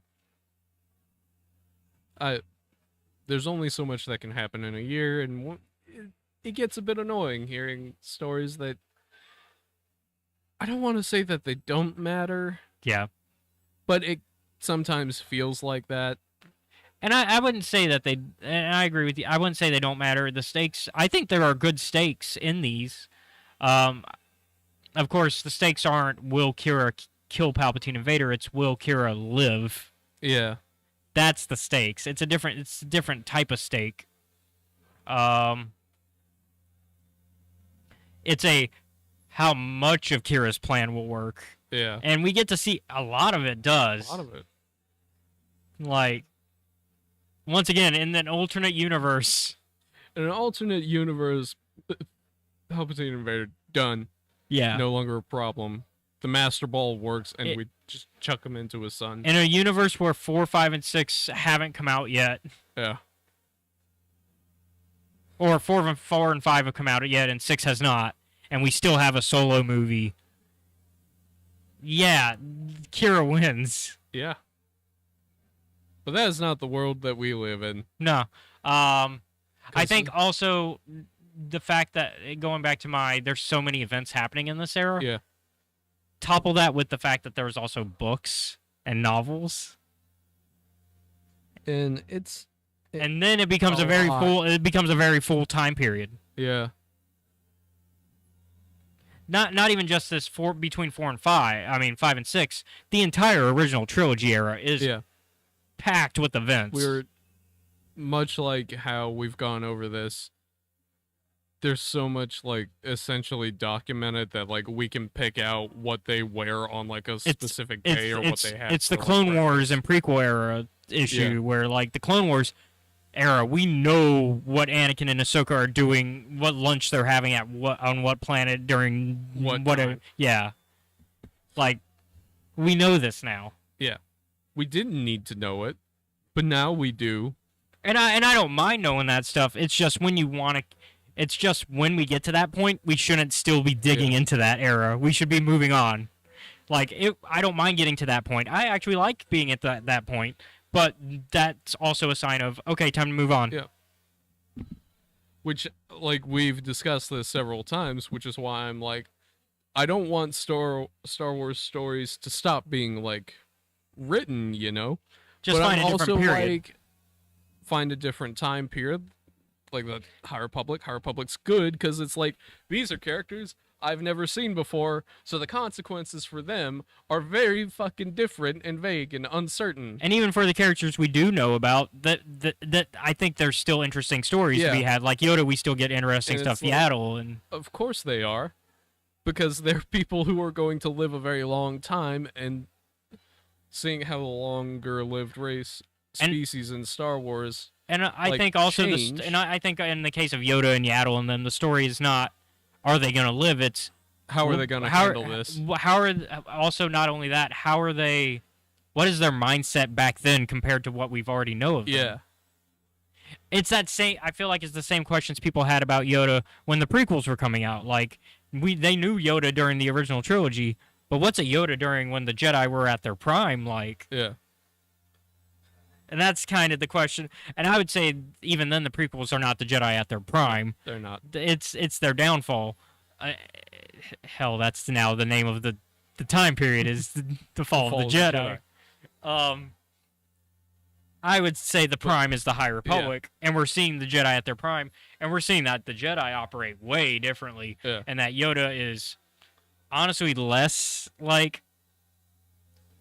There's only so much that can happen in a year, and it gets a bit annoying hearing stories that I don't want to say that they don't matter.
Yeah.
But it sometimes feels like that.
And I wouldn't say that they, and I agree with you, I wouldn't say they don't matter. The stakes, I think there are good stakes in these. Of course, the stakes aren't will Kira kill Palpatine and Vader, it's will Kira live.
Yeah.
That's the stakes. It's a different type of stake. It's a how much of Kira's plan will work.
Yeah.
And we get to see a lot of it does.
A lot of it.
Like, once again, in an alternate universe.
In an alternate universe, Palpatine and Vader, done.
Yeah.
No longer a problem. The Master Ball works, and we just chuck him into his son.
In a universe where 4, 5, and 6 haven't come out yet.
Yeah.
Or 4 and 5 have come out yet, and 6 has not. And we still have a solo movie. Yeah, Kira wins.
Yeah. But that is not the world that we live in.
No. I think also the fact that, going back to there's so many events happening in this era.
Yeah.
Topple that with the fact that there's also books and novels.
And
and then it becomes a very full time period.
Yeah.
not even just this between 4 and 5. I mean 5 and 6. The entire original trilogy era is packed with events.
We're much like how we've gone over this. There's so much like essentially documented that like we can pick out what they wear on like a specific day or what they have.
It's the Clone Wars and prequel era issue where like the Clone Wars era, we know what Anakin and Ahsoka are doing, what lunch they're having at on what planet during whatever. Yeah, like we know this now.
Yeah, we didn't need to know it, but now we do.
And I don't mind knowing that stuff. It's just when you want to. It's just when we get to that point, we shouldn't still be digging into that era. We should be moving on. Like, I don't mind getting to that point. I actually like being at that point, but that's also a sign of, okay, time to move on.
Yeah. Which, like, we've discussed this several times, which is why I'm like, I don't want Star Wars stories to stop being, like, written, you know?
Just
but
find a different period.
Like, find a different time period. Like the High Republic. High Republic's good because it's like, these are characters I've never seen before, so the consequences for them are very fucking different and vague and uncertain.
And even for the characters we do know about, that I think there's still interesting stories to be had. Like Yoda, we still get interesting stuff. Yaddle, and
of course they are, because they're people who are going to live a very long time, and seeing how the longer lived race species in Star Wars.
And I think also I think in the case of Yoda and Yaddle and them, the story is not, are they going to live? It's
how are they going to handle this?
How are also not only that, how are they? What is their mindset back then compared to what we've already know of them?
Yeah,
it's that same. I feel like it's the same questions people had about Yoda when the prequels were coming out. Like they knew Yoda during the original trilogy, but what's a Yoda during when the Jedi were at their prime? Like And that's kind of the question. And I would say even then the prequels are not the Jedi at their prime.
They're not.
It's their downfall. Hell, that's now the name of the time period is the fall of the Jedi. I would say the prime is the High Republic, and we're seeing the Jedi at their prime, and we're seeing that the Jedi operate way differently, and that Yoda is honestly less like...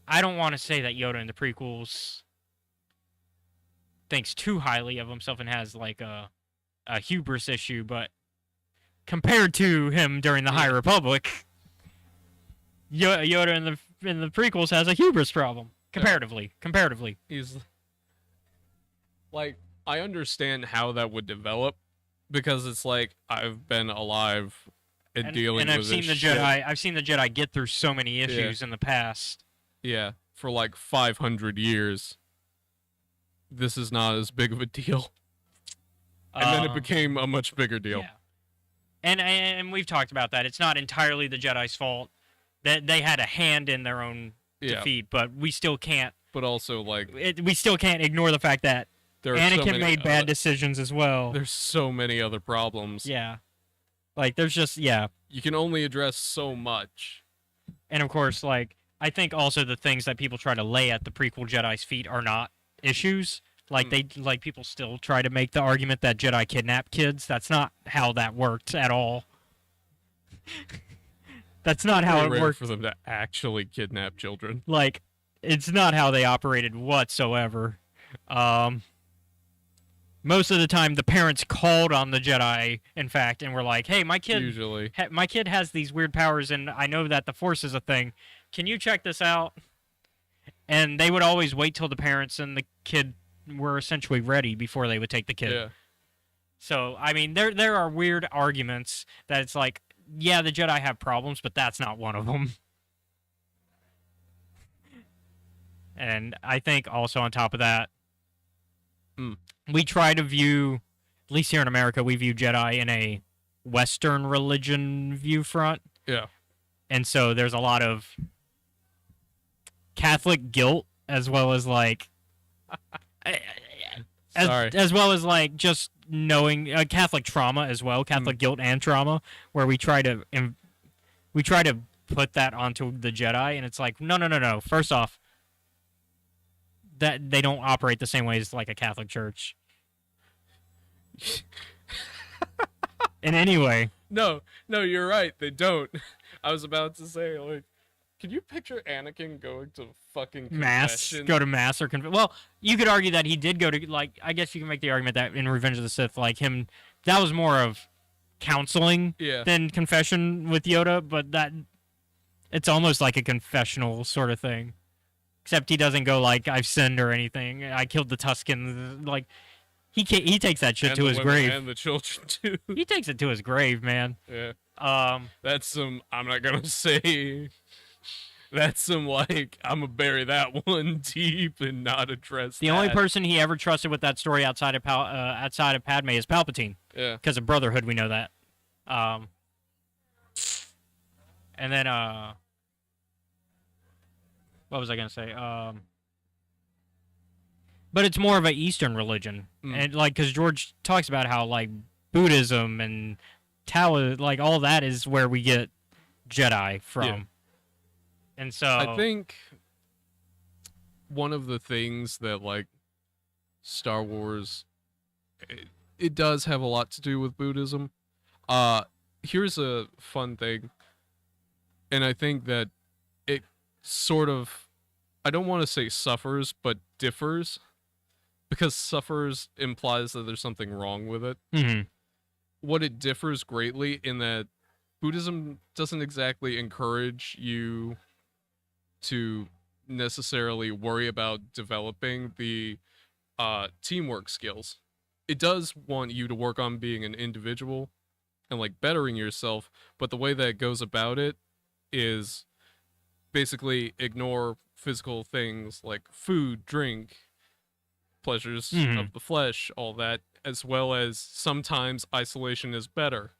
I don't want to say that Yoda in the prequels thinks too highly of himself and has like a hubris issue, but compared to him during the High Republic, Yoda in the prequels has a hubris problem comparatively.
He's like, I understand how that would develop because it's like I've been alive and dealing with this shit.
I've seen the Jedi get through so many issues in the past.
Yeah, for like 500 years. This is not as big of a deal. And then it became a much bigger deal.
Yeah. And we've talked about that. It's not entirely the Jedi's fault. That they had a hand in their own defeat, but we still can't.
But also, like...
we still can't ignore the fact that Anakin made bad decisions as well.
There's so many other problems.
Yeah. Like, there's just,
You can only address so much.
And, of course, like, I think also the things that people try to lay at the prequel Jedi's feet are not issues. Like people still try to make the argument that Jedi kidnapped kids. That's not how that worked at all. That's not how it worked
for them to actually kidnap children.
Like, it's not how they operated whatsoever. Most of the time, the parents called on the Jedi, in fact, and were like, "Hey, my kid has these weird powers, and I know that the Force is a thing. Can you check this out?" And they would always wait till the parents and the kid were essentially ready before they would take the kid.
Yeah.
So, I mean, there are weird arguments that it's like, yeah, the Jedi have problems, but that's not one of them. And I think also on top of that, we try to view, at least here in America, we view Jedi in a Western religion view front.
Yeah.
And so there's a lot of Catholic guilt as well as like as well as like just knowing Catholic trauma as well, Catholic guilt and trauma, where we try to put that onto the Jedi, and it's like no. First off, that they don't operate the same way as like a Catholic church. In any way.
No, you're right. They don't. I was about to say, like, can you picture Anakin going to fucking
Mass,
confession?
go to mass or well, you could argue that he did go to, like, I guess you can make the argument that in Revenge of the Sith, like him, that was more of counseling
Yeah.
than confession with Yoda, but that it's almost like a confessional sort of thing, except he doesn't go like I've sinned or anything. I killed the Tusken, like he takes that shit
And
to
the
his
women
grave.
and the children too.
He takes it to his grave, man.
Yeah.
Um,
That's some. I'm not gonna say. That's some like I'm gonna bury that one deep and not address.
the only person he ever trusted with that story outside of Padme is Palpatine.
Yeah.
Because of Brotherhood, we know that. And then what was I gonna say? But it's more of an Eastern religion, and like because George talks about how like Buddhism and Taoism, like all that is where we get Jedi from.
Yeah.
And so
I think one of the things that like Star Wars, it does have a lot to do with Buddhism. Here's a fun thing, and I think that it sort of, I don't want to say suffers, but differs, because suffers implies that there's something wrong with it.
Mhm.
What it differs greatly in that Buddhism doesn't exactly encourage you to necessarily worry about developing the teamwork skills. It does want you to work on being an individual and like bettering yourself, but the way that it goes about it is basically ignore physical things like food, drink, pleasures of the flesh, all that, as well as sometimes isolation is better.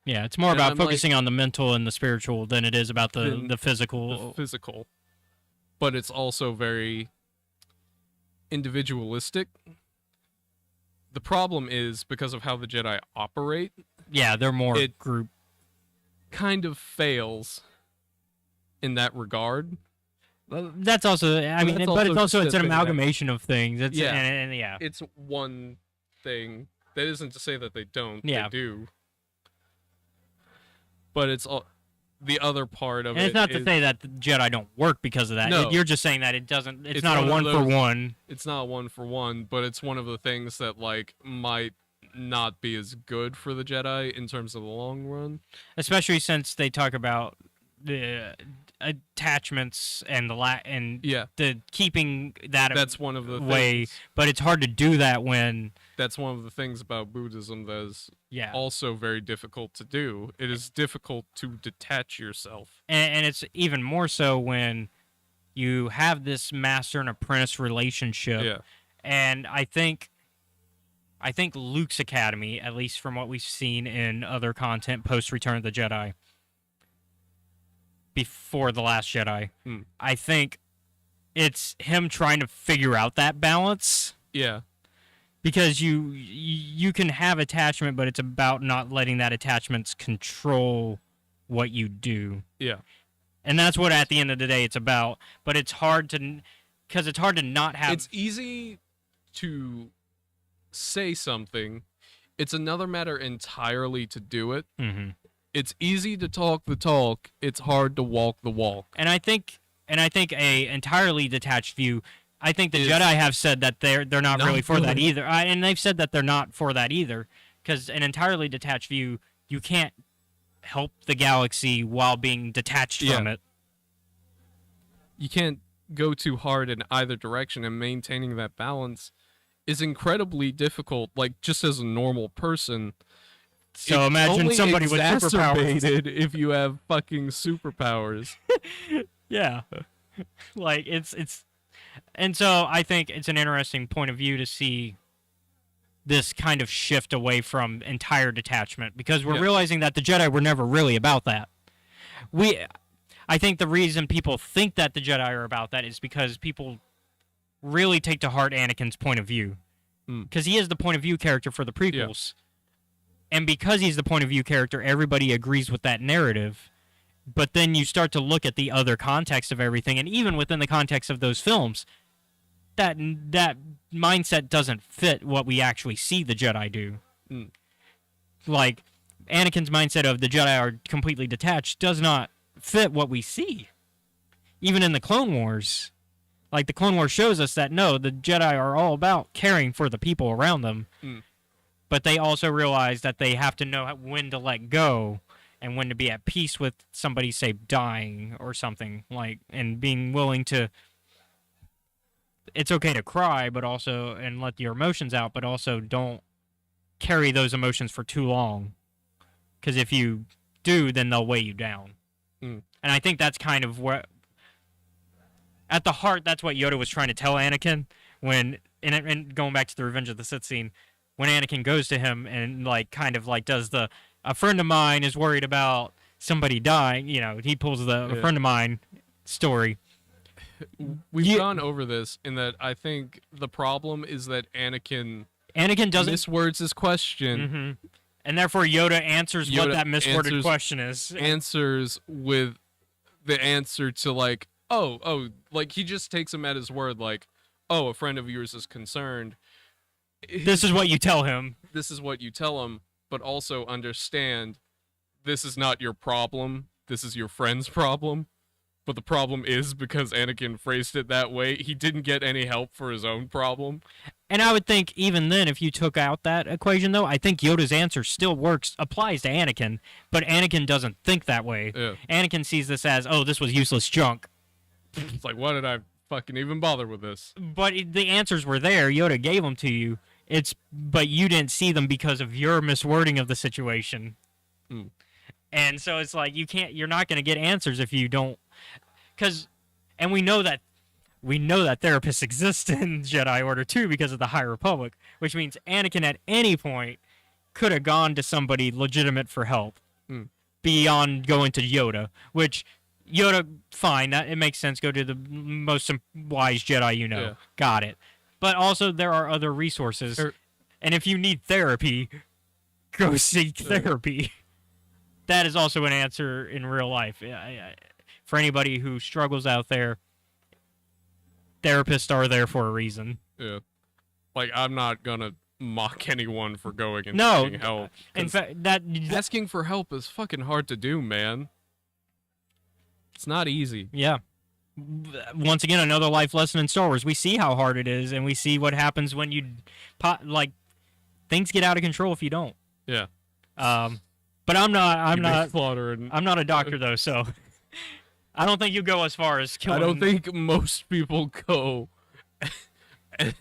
Yeah, it's more
And
about
I'm like-
focusing on the mental and the spiritual than it is about
Than
the physical.
The physical. But it's also very individualistic. The problem is because of how the Jedi operate,
Yeah, they're more
It-
group.
kind of fails in that regard.
Well, that's also, I mean,
that's
but it's
also
also it's
just
an
a thing that-
amalgamation of things. It's,
Yeah.
and yeah,
It's one thing. That isn't to say that they don't.
Yeah.
They do. But it's all the other part of
and
it.
it's not to
is-
say that the Jedi don't work because of that.
No.
You're just saying that it doesn't. It's
It's
not a
one
one
of
for
those-
one.
it's not one for one, but it's one of the things that like might not be as good for the Jedi in terms of the long run.
Especially since they talk about the attachments and and
Yeah,
the keeping that
that's one of the
way.
things.
But it's hard to do that when
That's one of the things about Buddhism that is
yeah.
also very difficult to do. It is difficult to detach yourself.
And it's even more so when you have this master and apprentice relationship.
Yeah.
And I think Luke's Academy, at least from what we've seen in other content post Return of the Jedi, before The Last Jedi, I think it's him trying to figure out that balance.
Yeah.
Because you can have attachment, but it's about not letting that attachments control what you do.
Yeah.
And that's what at the end of the day it's about. But it's hard to, because it's hard to not have.
It's easy to say something. It's another matter entirely to do it.
Mhm.
It's easy to talk the talk. It's hard to walk the walk.
And I think a entirely detached view. I think the
Is
Jedi have said that they're not
not
really for that
good.
either, and they've said that they're not for that either. Because an entirely detached view, you can't help the galaxy while being detached from
Yeah.
it.
You can't go too hard in either direction, and maintaining that balance is incredibly difficult. Like, just as a normal person.
So
It's
imagine
only
somebody with superpowers.
exacerbated if you have fucking superpowers.
Yeah, like it's, and so I think it's an interesting point of view to see this kind of shift away from entire detachment, because we're
Yeah.
realizing that the Jedi were never really about that. I think the reason people think that the Jedi are about that is because people really take to heart Anakin's point of view, because he is the point of view character for the prequels, and because he's the point of view character, everybody agrees with that narrative. But then you start to look at the other context of everything, and even within the context of those films, that mindset doesn't fit what we actually see the Jedi do. Like, Anakin's mindset of the Jedi are completely detached does not fit what we see. Even in the Clone Wars. Like, the Clone Wars shows us that, no, the Jedi are all about caring for the people around them. But they also realize that they have to know when to let go and when to be at peace with somebody, say, dying or something. Like, and being willing to... It's okay to cry, but also... And let your emotions out, but also don't carry those emotions for too long. Because if you do, then they'll weigh you down. And I think that's kind of what... At the heart, that's what Yoda was trying to tell Anakin when, and going back to the Revenge of the Sith scene, when Anakin goes to him and like kind of like does the, a friend of mine is worried about somebody dying, you know, he pulls the a friend of mine story.
We've gone over this in that I think the problem is that Anakin
doesn't
miswords his question.
And therefore Yoda answers what that misworded question is.
Answers with the answer to like, like he just takes him at his word, like, oh, a friend of yours is concerned.
This is what you tell him.
This is what you tell him, but also understand this is not your problem. This is your friend's problem. But the problem is because Anakin phrased it that way, he didn't get any help for his own problem.
And I would think even then, if you took out that equation, though, I think Yoda's answer still applies to Anakin, but Anakin doesn't think that way.
Yeah.
Anakin sees this as, oh, this was useless junk.
It's like, why did I fucking even bother with this?
But the answers were there. Yoda gave them to you. But you didn't see them because of your miswording of the situation. And so it's like you're not going to get answers if you don't, and we know that therapists exist in Jedi Order 2 because of the High Republic, which means Anakin at any point could have gone to somebody legitimate for help beyond going to Yoda, which Yoda, fine, that it makes sense. Go to the most wise Jedi you know.
Yeah.
Got it. But also there are other resources, and if you need therapy, go seek therapy. That is also an answer in real life. For anybody who struggles out there, therapists are there for a reason.
Yeah. Like, I'm not gonna mock anyone for going and seeking help.
In fact,
asking for help is fucking hard to do, man. It's not easy.
Yeah. Once again, another life lesson in Star Wars. We see how hard it is, and we see what happens when you, things get out of control if you don't.
Yeah.
But I'm not a doctor though, so I don't think you go as far as killing.
I don't think most people go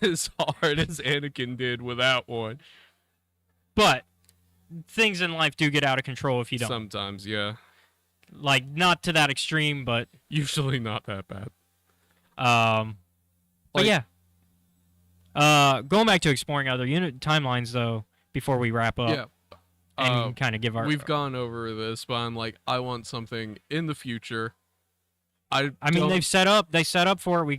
as hard as Anakin did without one.
But things in life do get out of control if you don't.
Sometimes, yeah.
Like, not to that extreme, but
usually not that bad.
But yeah. Going back to exploring other unit timelines though, before we wrap up.
Yeah.
And kind of give our...
We've gone over this, but I'm like, I want something in the future.
I mean, they set up for it. We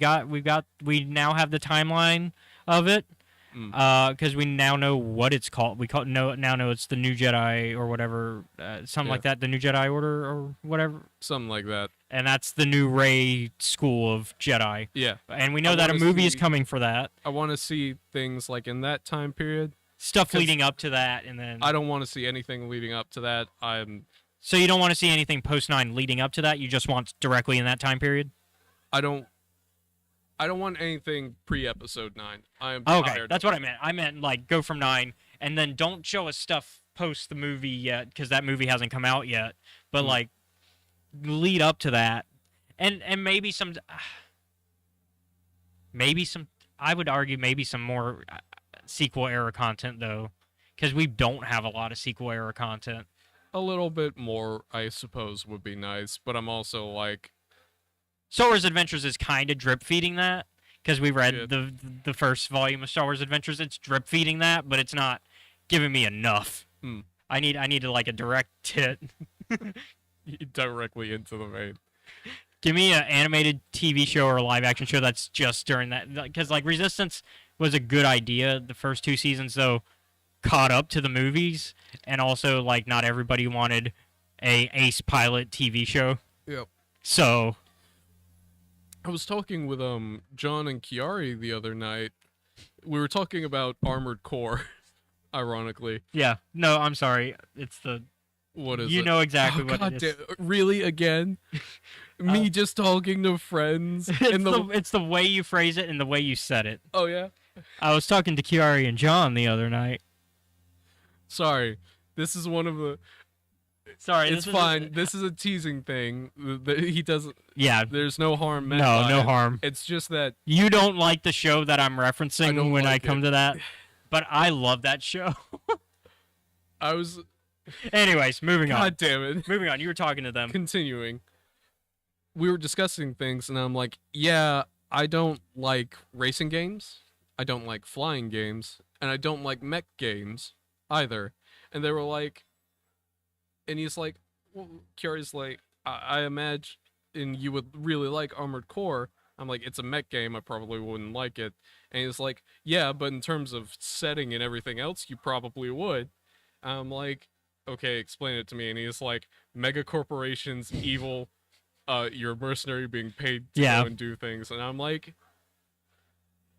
now have the timeline of it. Because we now know what it's called. Now know it's the New Jedi or whatever, something like that. The New Jedi Order or whatever.
Something like that.
And that's the new Rey school of Jedi.
Yeah.
And we know that a movie is coming for that.
I want to see things like in that time period.
Stuff leading up to that, and then...
I don't want to see anything leading up to that.
So you don't want to see anything post-9 leading up to that? You just want directly in that time period?
I don't want anything pre-episode 9. I am
okay,
tired.
That's what I meant. I meant, like, go from 9, and then don't show us stuff post the movie yet, because that movie hasn't come out yet. But, like, lead up to that. And maybe some... I would argue maybe some more sequel-era content, though, because we don't have a lot of sequel-era content.
A little bit more, I suppose, would be nice, but I'm also, like...
Star Wars Adventures is kind of drip-feeding that, because we read the first volume of Star Wars Adventures. It's drip-feeding that, but it's not giving me enough. I need like a direct hit.
Directly into the vein.
Give me an animated TV show or a live-action show that's just during that. Because, like, Resistance was a good idea. The first 2 seasons, though, caught up to the movies. And also, like, not everybody wanted a ace pilot TV show.
Yep.
So...
I was talking with John and Chiari the other night. We were talking about Armored Core, ironically.
Yeah. No, I'm sorry. It's the
What is
You
it?
know exactly
Oh,
what
God
it is.
Really again? Me just talking to friends
It's the way you phrase it and the way you said it.
Oh yeah.
I was talking to Kiari and John the other night.
Sorry. This is one of the.
Sorry,
It's fine. This is a teasing thing. He doesn't.
Yeah.
There's no harm meant.
No,
by
no
it.
harm.
It's just that
You don't like the show that I'm referencing
I don't
when I
like
come
it.
to that, but I love that show.
I was.
Anyways, moving on.
God damn it.
Moving on. You were talking to them.
Continuing. We were discussing things, and I'm like, yeah, I don't like racing games. I don't like flying games, and I don't like mech games either. And they were like, and he's like, well, Kiari's like, I imagine you would really like Armored Core. I'm like, it's a mech game, I probably wouldn't like it. And he's like, yeah, but in terms of setting and everything else, you probably would. I'm like, okay, explain it to me. And he's like, mega corporations, evil, you're a mercenary being paid to
Yeah.
go and do things. And I'm like,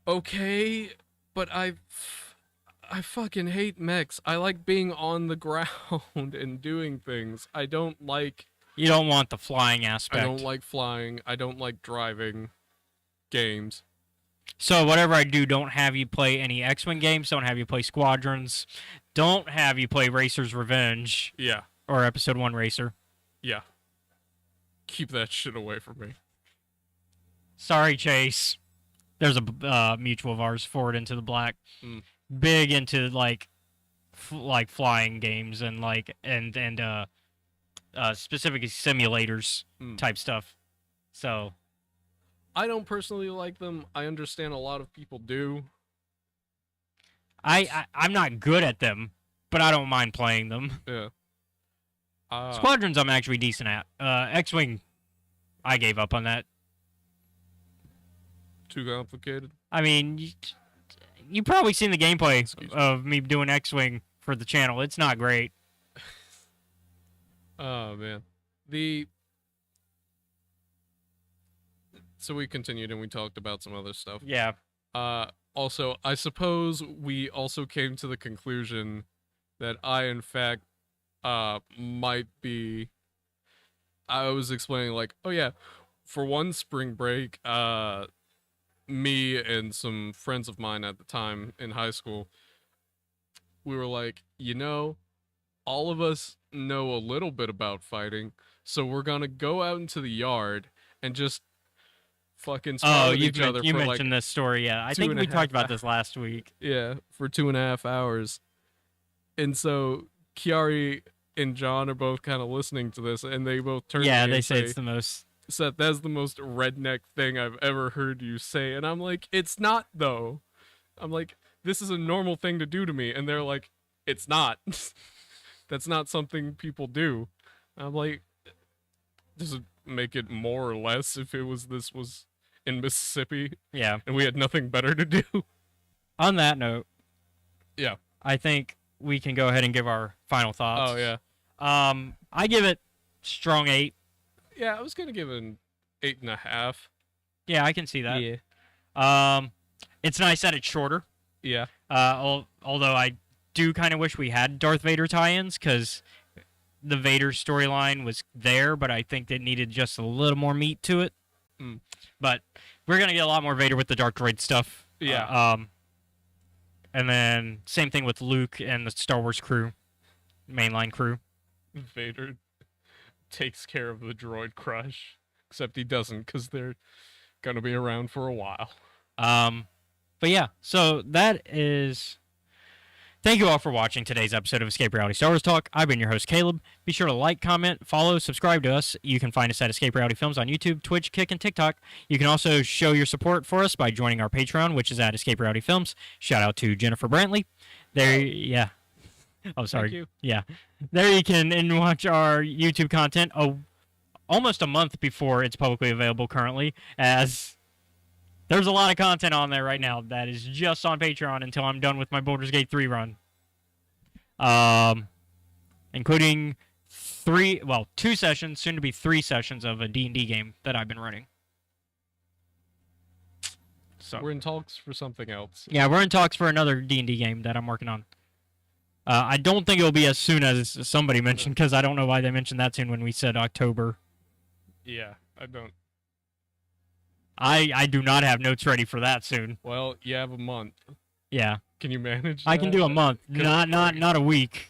okay, but I fucking hate mechs. I like being on the ground and doing things. I don't like
You don't want the flying aspect.
I don't like flying. I don't like driving games.
So whatever I do, don't have you play any X-Wing games. Don't have you play Squadrons. Don't have you play Racer's Revenge
Yeah.
or Episode 1 Racer.
Yeah. Keep that shit away from me.
Sorry, Chase. There's a mutual of ours, Forward Into the Black.
Mm.
Big into like flying games and specifically simulators type stuff. So
I don't personally like them. I understand a lot of people do.
I'm not good at them, but I don't mind playing them.
Yeah.
Squadrons I'm actually decent at. X-Wing, I gave up on that.
Too complicated.
I mean, you probably seen the gameplay
Excuse me.
of me doing X-Wing for the channel. It's not great.
Oh man. So we continued and we talked about some other stuff.
Yeah.
Also, I suppose we also came to the conclusion that I, in fact, might be. I was explaining, like, oh yeah, for one spring break, me and some friends of mine at the time in high school, we were like, all of us know a little bit about fighting, so we're gonna go out into the yard and just fucking spar with each other
you
for
mentioned
like
this story, yeah. I
2
think
and a
we
half
talked about this last week.
yeah, for 2.5 hours. And so Kiari and John are both kind of listening to this, and they both turn
Yeah,
to me
they
and
say it's the most.
Seth, that's the most redneck thing I've ever heard you say. And I'm like, it's not, though. I'm like, this is a normal thing to do to me. And they're like, it's not. That's not something people do. I'm like, does it make it more or less if this was in Mississippi
Yeah.
and we had nothing better to do?
On that note,
Yeah.
I think we can go ahead and give our final thoughts.
Oh, yeah.
I give it strong 8.
Yeah, I was going to give it an 8.5.
Yeah, I can see that.
Yeah.
It's nice that it's shorter.
Yeah.
Although I do kind of wish we had Darth Vader tie-ins, because the Vader storyline was there, but I think it needed just a little more meat to it.
Mm.
But we're gonna get a lot more Vader with the Dark Droid stuff.
Yeah.
And then same thing with Luke and the Star Wars crew, mainline crew.
Vader takes care of the droid crush, except he doesn't, because they're going to be around for a while.
But yeah, so that is. Thank you all for watching today's episode of Escape Reality Star Wars Talk. I've been your host, Caleb. Be sure to like, comment, follow, subscribe to us. You can find us at Escape Reality Films on YouTube, Twitch, Kick, and TikTok. You can also show your support for us by joining our Patreon, which is at Escape Reality Films. Shout out to Jennifer Brantley. Yeah. Oh, sorry.
Thank you.
Yeah. There you can watch our YouTube content almost a month before it's publicly available currently, as there's a lot of content on there right now that is just on Patreon until I'm done with my Baldur's Gate 3 run. Including 2 sessions, soon to be 3 sessions of a D&D game that I've been running. So
We're in talks for something else.
yeah, we're in talks for another D&D game that I'm working on. I don't think it'll be as soon as somebody mentioned, because I don't know why they mentioned that soon when we said October.
Yeah, I don't.
I do not have notes ready for that soon.
Well, you have a month.
Yeah,
Can you manage
I can
that?
do a month, not a week.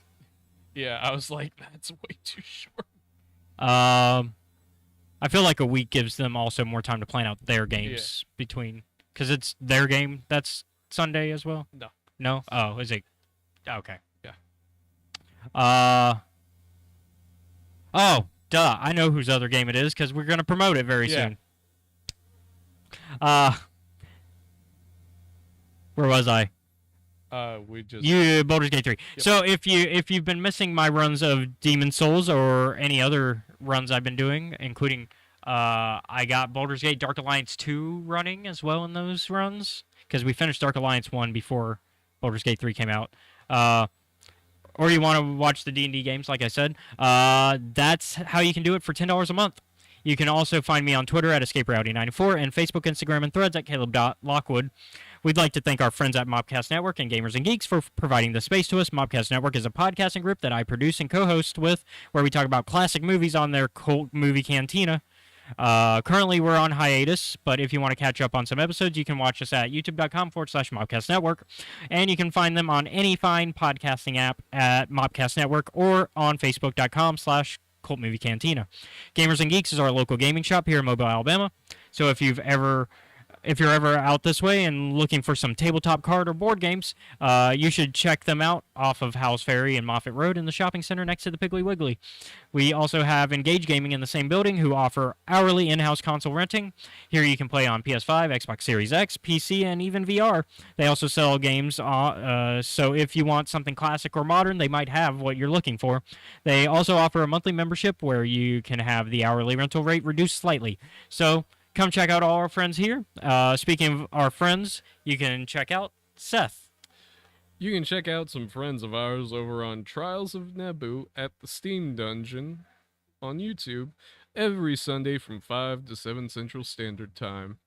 Yeah, I was like, that's way too short.
I feel like a week gives them also more time to plan out their games between, because it's their game that's Sunday as well.
No.
No? Oh, is it? Okay.
Yeah.
Oh, duh. I know whose other game it is because we're gonna promote it very soon. Where was I?
We just
Baldur's Gate 3.
Yep.
So if you've been missing my runs of Demon Souls or any other runs I've been doing, including I got Baldur's Gate Dark Alliance 2 running as well in those runs, because we finished Dark Alliance 1 before Baldur's Gate 3 came out. Or you want to watch the D&D games, like I said, that's how you can do it for $10 a month. You can also find me on Twitter at EscapeRowdy94 and Facebook, Instagram, and Threads at Caleb.Lockwood. We'd like to thank our friends at Mobcast Network and Gamers and Geeks for providing the space to us. Mobcast Network is a podcasting group that I produce and co-host with, where we talk about classic movies on their cult movie cantina. Currently, we're on hiatus, but if you want to catch up on some episodes, you can watch us at youtube.com/Mobcast Network, and you can find them on any fine podcasting app at Mobcast Network or on Facebook.com/Cult Movie Cantina. Gamers and Geeks is our local gaming shop here in Mobile, Alabama. So if you're ever out this way and looking for some tabletop card or board games, you should check them out off of Howes Ferry and Moffett Road in the shopping center next to the Piggly Wiggly. We also have Engage Gaming in the same building, who offer hourly in-house console renting. Here you can play on PS5, Xbox Series X, PC, and even VR. They also sell games, so if you want something classic or modern, they might have what you're looking for. They also offer a monthly membership where you can have the hourly rental rate reduced slightly. So come check out all our friends here. Speaking of our friends, you can check out Seth.
You can check out some friends of ours over on Trials of Naboo at the Steam Dungeon on YouTube every Sunday from 5 to 7 Central Standard Time.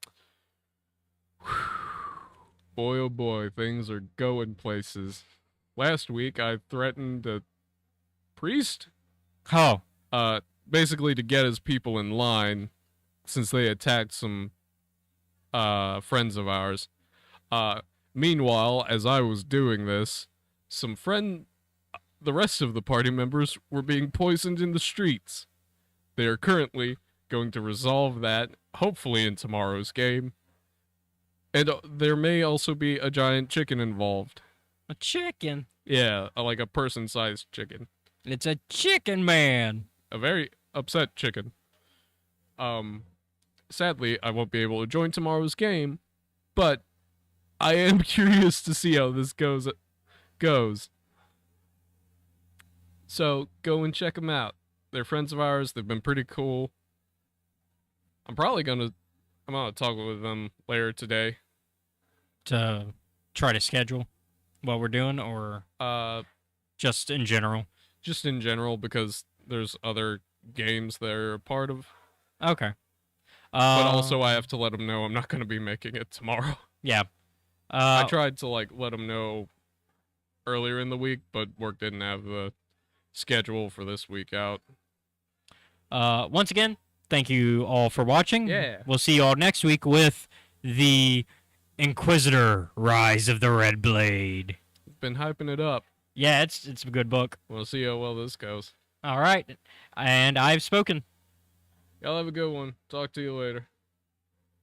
Boy, oh boy, things are going places. Last week, I threatened a priest?
Oh.
Basically to get his people in line, since they attacked some friends of ours. Meanwhile, as I was doing this, the rest of the party members were being poisoned in the streets. They are currently going to resolve that, hopefully in tomorrow's game. And there may also be a giant chicken involved.
A chicken?
Yeah, like a person-sized chicken.
It's a chicken man.
A very upset chicken. Sadly, I won't be able to join tomorrow's game, but I am curious to see how this goes. So, go and check them out. They're friends of ours. They've been pretty cool. I'm gonna talk with them later today.
To try to schedule what we're doing, or just in general?
Just in general, because there's other games they're a part of.
Okay.
But also, I have to let them know I'm not going to be making it tomorrow.
Yeah.
I tried to let them know earlier in the week, but work didn't have the schedule for this week out.
Once again, thank you all for watching.
Yeah.
We'll see you all next week with the Inquisitor: Rise of the Red Blade.
Been hyping it up.
Yeah, it's a good book.
We'll see how well this goes.
All right, and I've spoken.
Y'all have a good one. Talk to you later.